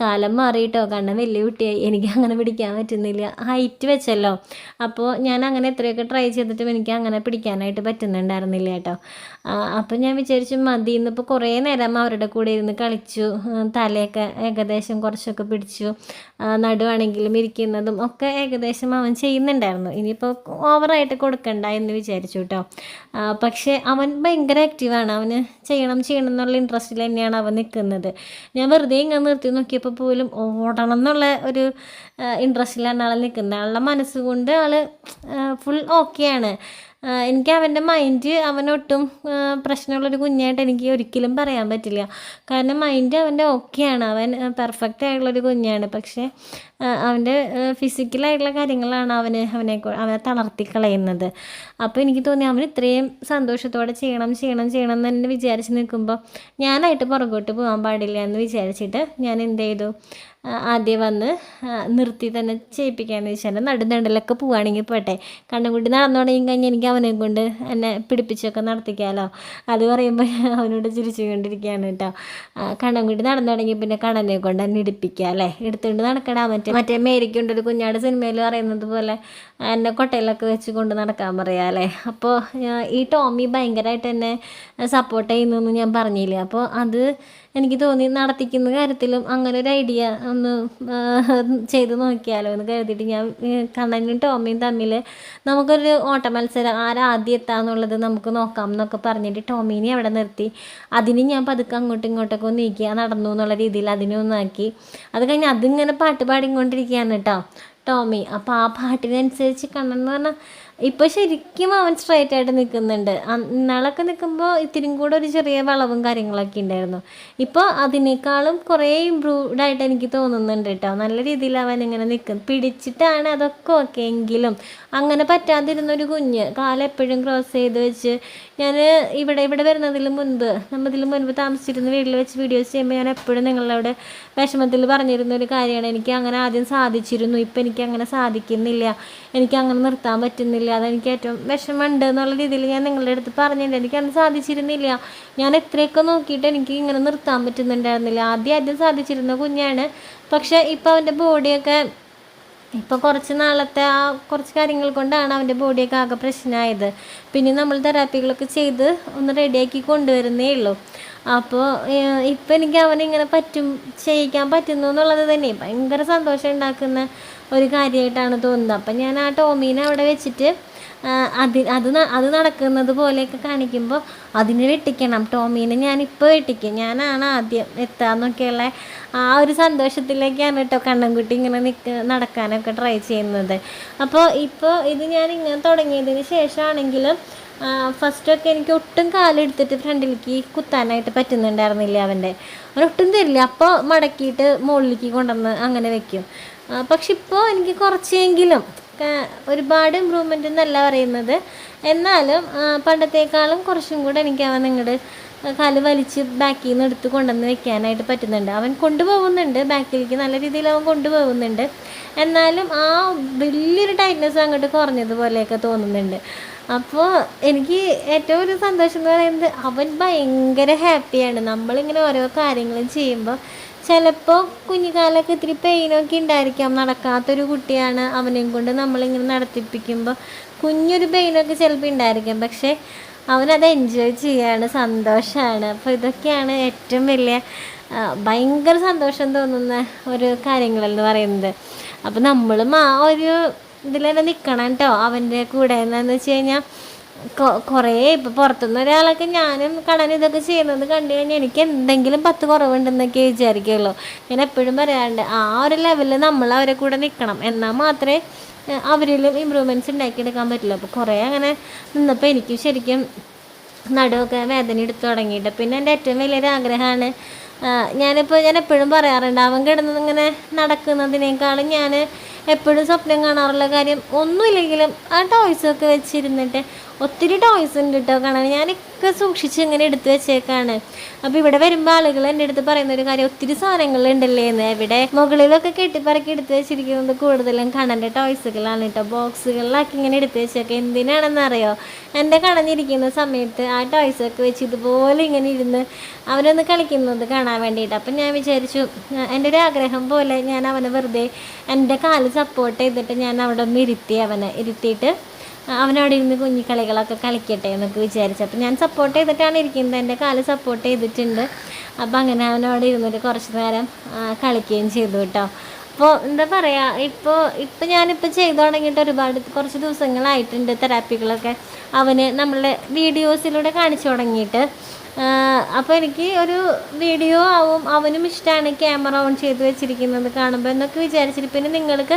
കാലം മാറിയിട്ടോ, കണ്ണം വലിയ കുട്ടിയായി, എനിക്ക് അങ്ങനെ പിടിക്കാൻ പറ്റുന്നില്ല, ഹൈറ്റ് വെച്ചല്ലോ. അപ്പോൾ ഞാൻ അങ്ങനെ എത്രയൊക്കെ ട്രൈ ചെയ്തിട്ടും എനിക്ക് അങ്ങനെ പിടിക്കാനായിട്ട് പറ്റുന്നുണ്ടായിരുന്നില്ല കേട്ടോ. അപ്പോൾ ഞാൻ വിചാരിച്ചു മതി, ഇന്നിപ്പോൾ കുറേ നേരം അവരുടെ കൂടെ ഇരുന്ന് കളിച്ചു, തലയൊക്കെ ഏകദേശം കുറച്ചൊക്കെ പിടിച്ചു, നടുവാണെങ്കിലും ഇരിക്കുന്നതും ഒക്കെ ഏകദേശം അവൻ ചെയ്യുന്നുണ്ടായിരുന്നു. ഇനിയിപ്പോൾ ഓവറായിട്ട് കൊടുക്കണ്ട എന്ന് വിചാരിച്ചു കേട്ടോ. പക്ഷേ അവൻ ഭയങ്കര ആക്റ്റീവാണ്, അവന് ചെയ്യണം എന്നുള്ള ഇൻട്രസ്റ്റിൽ തന്നെയാണ് അവൻ നിൽക്കുന്നത്. ഞാൻ വെറുതെ ഇങ്ങനെ നിർത്തി നോക്കിയപ്പോൾ പോലും ഓടണം എന്നുള്ള ഒരു ഇൻട്രസ്റ്റിലാണ് ആൾ നിൽക്കുന്നത്. ആളുടെ മനസ്സുകൊണ്ട് ആൾ ഫുൾ ഓക്കെയാണ്. എനിക്ക് അവൻ്റെ മൈൻഡ് അവനൊട്ടും പ്രശ്നമുള്ളൊരു കുഞ്ഞായിട്ട് എനിക്ക് ഒരിക്കലും പറയാൻ പറ്റില്ല. കാരണം മൈൻഡ് അവൻ്റെ ഓക്കെയാണ്, അവൻ പെർഫെക്റ്റ് ആയിട്ടുള്ളൊരു കുഞ്ഞാണ്. പക്ഷേ അവൻ്റെ ഫിസിക്കലായിട്ടുള്ള കാര്യങ്ങളാണ് അവനെ തളർത്തി കളയുന്നത്. അപ്പോൾ എനിക്ക് തോന്നി അവൻ ഇത്രയും സന്തോഷത്തോടെ ചെയ്യണം എന്ന് തന്നെ വിചാരിച്ച് നിൽക്കുമ്പോൾ ഞാനായിട്ട് പുറകോട്ട് പോകാൻ പാടില്ല എന്ന് വിചാരിച്ചിട്ട് ഞാൻ എന്ത് ചെയ്തു, ആദ്യം വന്ന് നിർത്തി തന്നെ ചെയ്യിപ്പിക്കാമെന്ന് വെച്ചാൽ നടുന്നണ്ടിലൊക്കെ പോവുകയാണെങ്കിൽ പോട്ടെ, കണ്ണും കൂടി നടന്നു തുടങ്ങി കഴിഞ്ഞാൽ എനിക്ക് അവനെ കൊണ്ട് എന്നെ പിടിപ്പിച്ചൊക്കെ നടത്തിക്കാമല്ലോ. അത് പറയുമ്പോൾ അവനോട് ചിരിച്ചുകൊണ്ടിരിക്കുകയാണ് കേട്ടോ. കണ്ണും കൂടി നടന്നു തുടങ്ങി പിന്നെ കണ്ണനെ കൊണ്ട് എന്നെ ഇടിപ്പിക്കുക അല്ലേ, എടുത്തുകൊണ്ട് നടക്കടാ. മറ്റേ മേരിക്കുണ്ടൊരു കുഞ്ഞാട് സിനിമയിൽ പറയുന്നത് പോലെ എന്നെ കൊട്ടയിലൊക്കെ വെച്ച് കൊണ്ട് നടക്കാൻ പറയാം അല്ലേ. അപ്പോൾ ഈ ടോമി ഭയങ്കരമായിട്ട് എന്നെ സപ്പോർട്ട് ചെയ്യുന്നു എന്ന് ഞാൻ പറഞ്ഞില്ലേ. അപ്പോൾ അത് എനിക്ക് തോന്നി നടത്തിക്കുന്ന കാര്യത്തിലും അങ്ങനെ ഒരു ഐഡിയ ഒന്ന് ചെയ്ത് നോക്കിയാലോ എന്ന് കരുതിയിട്ട് ഞാൻ കണ്ണനും ടോമിയും തമ്മിൽ നമുക്കൊരു ഓട്ട മത്സരം, ആരാദ്യം എത്താന്നുള്ളത് നമുക്ക് നോക്കാം എന്നൊക്കെ പറഞ്ഞിട്ട് ടോമീനെ അവിടെ നിർത്തി. അതിന് ഞാൻ പതുക്കെ അങ്ങോട്ടും ഇങ്ങോട്ടൊക്കെ ഒന്ന് നീക്കുക നടന്നു എന്നുള്ള രീതിയിൽ അതിനെ ഒന്നാക്കി. അത് കഴിഞ്ഞ് അതിങ്ങനെ പാട്ട് പാടിക്കൊണ്ടിരിക്കുകയാണ് കേട്ടോ ടോമി. അപ്പോൾ ആ പാട്ടിനനുസരിച്ച് കണ്ണൻ എന്ന് പറഞ്ഞാൽ ഇപ്പോൾ ശരിക്കും അവൻ സ്ട്രൈറ്റ് ആയിട്ട് നിൽക്കുന്നുണ്ട്. ഇന്നാളൊക്കെ നിൽക്കുമ്പോൾ ഇത്തിരിയും കൂടെ ഒരു ചെറിയ വളവും കാര്യങ്ങളൊക്കെ ഉണ്ടായിരുന്നു. ഇപ്പോൾ അതിനേക്കാളും കുറേ ഇമ്പ്രൂവ്ഡ് ആയിട്ട് എനിക്ക് തോന്നുന്നുണ്ട് കേട്ടോ. നല്ല രീതിയിൽ അവൻ ഇങ്ങനെ നിൽക്കും, പിടിച്ചിട്ടാണ് അതൊക്കെ ഓക്കെ. എങ്കിലും അങ്ങനെ പറ്റാതിരുന്നൊരു കുഞ്ഞ് കാലെപ്പോഴും ക്രോസ് ചെയ്ത് വെച്ച് ഞാൻ ഇവിടെ വരുന്നതിന് മുൻപ് നമ്മതിൽ മുൻപ് താമസിച്ചിരുന്ന വീട്ടിൽ വെച്ച് വീഡിയോസ് ചെയ്യുമ്പോൾ ഞാൻ എപ്പോഴും നിങ്ങളോട് വിഷമത്തിൽ പറഞ്ഞിരുന്ന ഒരു കാര്യമാണ്, എനിക്ക് അങ്ങനെ ആദ്യം സാധിച്ചിരുന്നു, ഇപ്പം എനിക്ക് അങ്ങനെ സാധിക്കുന്നില്ല, എനിക്ക് അങ്ങനെ നിർത്താൻ പറ്റുന്നില്ല, അതെനിക്ക് ഏറ്റവും വിഷമമുണ്ട് എന്നുള്ള രീതിയിൽ ഞാൻ നിങ്ങളുടെ അടുത്ത് പറഞ്ഞിട്ടുണ്ട്. എനിക്കന്ന് സാധിച്ചിരുന്നില്ല, ഞാൻ എത്രയൊക്കെ നോക്കിയിട്ട് എനിക്ക് ഇങ്ങനെ നിർത്താൻ പറ്റുന്നുണ്ടായിരുന്നില്ല. ആദ്യം സാധിച്ചിരുന്ന കുഞ്ഞാണ്. പക്ഷേ ഇപ്പോൾ അവൻ്റെ ബോഡിയൊക്കെ ഇപ്പോൾ കുറച്ച് നാളത്തെ ആ കുറച്ച് കാര്യങ്ങൾ കൊണ്ടാണ് അവൻ്റെ ബോഡിയൊക്കെ ആകെ പ്രശ്നമായത്. പിന്നെ നമ്മൾ തെറാപ്പികളൊക്കെ ചെയ്ത് ഒന്ന് റെഡിയാക്കി കൊണ്ടുവരുന്നേ ഉള്ളൂ. അപ്പോൾ ഇപ്പം എനിക്ക് അവനിങ്ങനെ ചെയ്യിക്കാൻ പറ്റുന്നു എന്നുള്ളത് തന്നെ ഭയങ്കര സന്തോഷം ഉണ്ടാക്കുന്ന ഒരു കാര്യമായിട്ടാണ് തോന്നുന്നത്. അപ്പം ഞാൻ ആ ടോമീനെ അവിടെ വെച്ചിട്ട് അത് നടക്കുന്നത് പോലെയൊക്കെ കാണിക്കുമ്പോൾ അതിനെ വെട്ടിക്കണം, ടോമീനെ ഞാനിപ്പോൾ വെട്ടിക്കും, ഞാനാണ് ആദ്യം എത്താമെന്നൊക്കെയുള്ള ആ ഒരു സന്തോഷത്തിലേക്കാണ് കേട്ടോ കണ്ണൻകുട്ടി ഇങ്ങനെ നടക്കാനൊക്കെ ട്രൈ ചെയ്യുന്നത്. അപ്പോൾ ഇപ്പോൾ ഇത് ഞാൻ ഇങ്ങനെ തുടങ്ങിയതിന് ശേഷമാണെങ്കിലും ഫസ്റ്റൊക്കെ എനിക്ക് ഒട്ടും കാലെടുത്തിട്ട് ഫ്രണ്ടിലേക്ക് കുത്താനായിട്ട് പറ്റുന്നുണ്ടായിരുന്നില്ല. അവനൊട്ടും തരില്ല, അപ്പോൾ മടക്കിയിട്ട് മുകളിലേക്ക് കൊണ്ടുവന്ന് അങ്ങനെ വെക്കും. പക്ഷെ ഇപ്പോൾ എനിക്ക് കുറച്ചെങ്കിലും ഒരുപാട് ഇമ്പ്രൂവ്മെൻ്റ് എന്നല്ല പറയുന്നത്, എന്നാലും പണ്ടത്തേക്കാളും കുറച്ചും കൂടെ എനിക്ക് അവൻ ഇങ്ങോട്ട് കാല് വലിച്ച് ബാക്കിൽ നിന്ന് എടുത്ത് കൊണ്ടുവന്ന് വെക്കാനായിട്ട് പറ്റുന്നുണ്ട്. അവൻ കൊണ്ടുപോകുന്നുണ്ട് ബാക്കിലേക്ക്, നല്ല രീതിയിൽ അവൻ കൊണ്ടുപോകുന്നുണ്ട്. എന്നാലും ആ വലിയൊരു ടൈറ്റ്നെസ് അങ്ങോട്ട് കുറഞ്ഞതുപോലെയൊക്കെ തോന്നുന്നുണ്ട്. അപ്പോൾ എനിക്ക് ഏറ്റവും ഒരു സന്തോഷം എന്ന് പറയുന്നത് അവൻ ഭയങ്കര ഹാപ്പിയാണ്. നമ്മളിങ്ങനെ ഓരോ കാര്യങ്ങളും ചെയ്യുമ്പോൾ ചിലപ്പോൾ കുഞ്ഞുകാലൊക്കെ ഇത്തിരി പെയിനൊക്കെ ഉണ്ടായിരിക്കാം, നടക്കാത്തൊരു കുട്ടിയാണ്, അവനെയും കൊണ്ട് നമ്മളിങ്ങനെ നടത്തിപ്പിക്കുമ്പോൾ കുഞ്ഞൊരു പെയിനൊക്കെ ചിലപ്പോൾ ഉണ്ടായിരിക്കാം. പക്ഷേ അവനത് എൻജോയ് ചെയ്യാണ്, സന്തോഷമാണ്. അപ്പോൾ ഇതൊക്കെയാണ് ഏറ്റവും വലിയ ഭയങ്കര സന്തോഷം തോന്നുന്ന ഒരു കാര്യങ്ങളെന്ന് പറയുന്നത്. അപ്പോൾ നമ്മളും ആ ഒരു ഇതിൽ തന്നെ നിൽക്കണം കേട്ടോ അവൻ്റെ കൂടെ. എന്താണെന്ന് വെച്ച് കഴിഞ്ഞാൽ കുറേ ഇപ്പോൾ പുറത്തുനിന്ന് ഒരാളൊക്കെ ഞാനും കടൻ ഇതൊക്കെ ചെയ്യുന്നത് കണ്ടു കഴിഞ്ഞാൽ എനിക്ക് എന്തെങ്കിലും 10 കുറവുണ്ടെന്നൊക്കെ വിചാരിക്കുള്ളൂ. ഞാൻ എപ്പോഴും പറയാറുണ്ട് ആ ഒരു ലെവലിൽ നമ്മൾ അവരെ കൂടെ നിൽക്കണം, എന്നാൽ മാത്രമേ അവരിലും ഇമ്പ്രൂവ്മെൻറ്റ്സ് ഉണ്ടാക്കിയെടുക്കാൻ പറ്റുള്ളൂ. അപ്പോൾ കുറേ അങ്ങനെ നിന്നപ്പോൾ എനിക്ക് ശരിക്കും നടുവൊക്കെ വേദന എടുത്ത് തുടങ്ങിയിട്ട് പിന്നെ എൻ്റെ ഏറ്റവും വലിയൊരു ആഗ്രഹമാണ്, ഞാൻ എപ്പോഴും പറയാറുണ്ട് അവൻ കിടന്നിങ്ങനെ നടക്കുന്നതിനേക്കാളും ഞാൻ എപ്പോഴും സ്വപ്നം കാണാറുള്ള കാര്യം ഒന്നുമില്ലെങ്കിലും ആ ടോയ്സൊക്കെ വെച്ചിരുന്നിട്ട് ഒത്തിരി ടോയ്സ് ഉണ്ട് കേട്ടോ കാണാൻ. ഞാനൊക്കെ സൂക്ഷിച്ച് ഇങ്ങനെ എടുത്തു വെച്ചേക്കാണ്. അപ്പോൾ ഇവിടെ വരുമ്പോൾ ആളുകൾ എൻ്റെ അടുത്ത് പറയുന്ന ഒരു കാര്യം, ഒത്തിരി സാധനങ്ങളുണ്ടല്ലേ എന്ന്. ഇവിടെ മുകളിലൊക്കെ കെട്ടിപ്പറക്കി എടുത്ത് വെച്ചിരിക്കുന്നത് കൂടുതലും കണ്ണൻ്റെ ടോയ്സുകളാണ് കേട്ടോ. ബോക്സുകളിലാക്കി ഇങ്ങനെ എടുത്ത് വെച്ചേക്കാം. എന്തിനാണെന്നറിയോ, എൻ്റെ കടഞ്ഞിരിക്കുന്ന സമയത്ത് ആ ടോയ്സൊക്കെ വെച്ച് ഇതുപോലെ ഇങ്ങനെ ഇരുന്ന് അവനൊന്ന് കളിക്കുന്നത് കാണാൻ വേണ്ടിയിട്ട്. അപ്പം ഞാൻ വിചാരിച്ചു, എൻ്റെ ഒരു ആഗ്രഹം പോലെ ഞാൻ അവനെ വെറുതെ എൻ്റെ കാല് സപ്പോർട്ട് ചെയ്തിട്ട് ഞാൻ അവിടെ ഒന്ന് ഇരുത്തിയിട്ട് അവനവിടെ ഇരുന്ന് കുഞ്ഞിക്കളികളൊക്കെ കളിക്കട്ടെ എന്നൊക്കെ വിചാരിച്ചു. അപ്പം ഞാൻ സപ്പോർട്ട് ചെയ്തിട്ടാണ് ഇരിക്കുന്നത്, എൻ്റെ കാല് സപ്പോർട്ട് ചെയ്തിട്ടുണ്ട്. അപ്പോൾ അങ്ങനെ അവനവിടെ ഇരുന്നിട്ട് കുറച്ച് നേരം കളിക്കുകയും ചെയ്തു കേട്ടോ. അപ്പോൾ എന്താ പറയുക, ഇപ്പോൾ ഞാനിപ്പോൾ ചെയ്തു തുടങ്ങിയിട്ട് കുറച്ച് ദിവസങ്ങളായിട്ടുണ്ട് തെറാപ്പികളൊക്കെ അവന് നമ്മളുടെ വീഡിയോസിലൂടെ കാണിച്ചു തുടങ്ങിയിട്ട്. അപ്പോൾ എനിക്ക് ഒരു വീഡിയോ ആവും, അവനും ഇഷ്ടമാണ് ക്യാമറ ഓൺ ചെയ്ത് വെച്ചിരിക്കുന്നത് കാണുമ്പോൾ എന്നൊക്കെ വിചാരിച്ചിട്ട്. പിന്നെ നിങ്ങൾക്ക്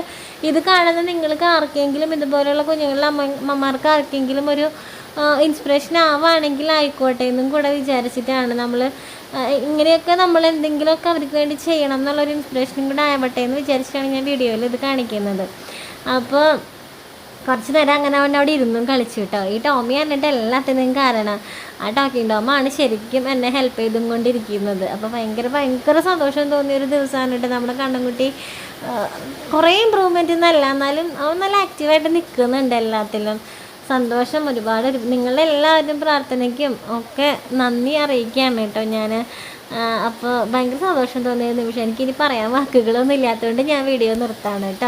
ഇത് കാണുന്ന നിങ്ങൾക്ക് ആർക്കെങ്കിലും ഇതുപോലെയുള്ള കുഞ്ഞുങ്ങളുടെ അമ്മമാർക്ക് ആർക്കെങ്കിലും ഒരു ഇൻസ്പിറേഷൻ ആവുകയാണെങ്കിൽ ആയിക്കോട്ടെ എന്നും കൂടെ വിചാരിച്ചിട്ടാണ് നമ്മൾ ഇങ്ങനെയൊക്കെ നമ്മൾ എന്തെങ്കിലുമൊക്കെ അവർക്ക് വേണ്ടി ചെയ്യണം എന്നുള്ളൊരു ഇൻസ്പിറേഷനും കൂടെ ആവട്ടെ എന്ന് വിചാരിച്ചിട്ടാണ് ഞാൻ വീഡിയോയിൽ ഇത് കാണിക്കുന്നത്. അപ്പോൾ കുറച്ച് നേരം അങ്ങനെ അവൻ അവിടെ ഇരുന്നും കളിച്ചു കേട്ടോ. ഈ ടോമി എന്നിട്ട് എല്ലാത്തിനും കാരണം ആ ടോക്കിംഗ് ടോമാണ് ശരിക്കും എന്നെ ഹെൽപ്പ് ചെയ്തും കൊണ്ടിരിക്കുന്നത്. അപ്പോൾ ഭയങ്കര സന്തോഷം തോന്നിയൊരു ദിവസമാണ് കേട്ടോ. നമ്മുടെ കണ്ണൻകുട്ടി കുറേ ഇമ്പ്രൂവ്മെൻ്റ് എന്നല്ല, എന്നാലും അവൻ നല്ല ആക്റ്റീവായിട്ട് നിൽക്കുന്നുണ്ട് എല്ലാത്തിലും. സന്തോഷം ഒരുപാട്. നിങ്ങളുടെ എല്ലാവരും പ്രാർത്ഥനയ്ക്കും ഒക്കെ നന്ദി അറിയിക്കുകയാണ് കേട്ടോ ഞാൻ. അപ്പോൾ ഭയങ്കര സന്തോഷം തോന്നിയ നിമിഷം. എനിക്കിനി പറയാൻ വാക്കുകളൊന്നും ഇല്ലാത്തതുകൊണ്ട് ഞാൻ വീഡിയോ നിർത്താണ് കേട്ടോ.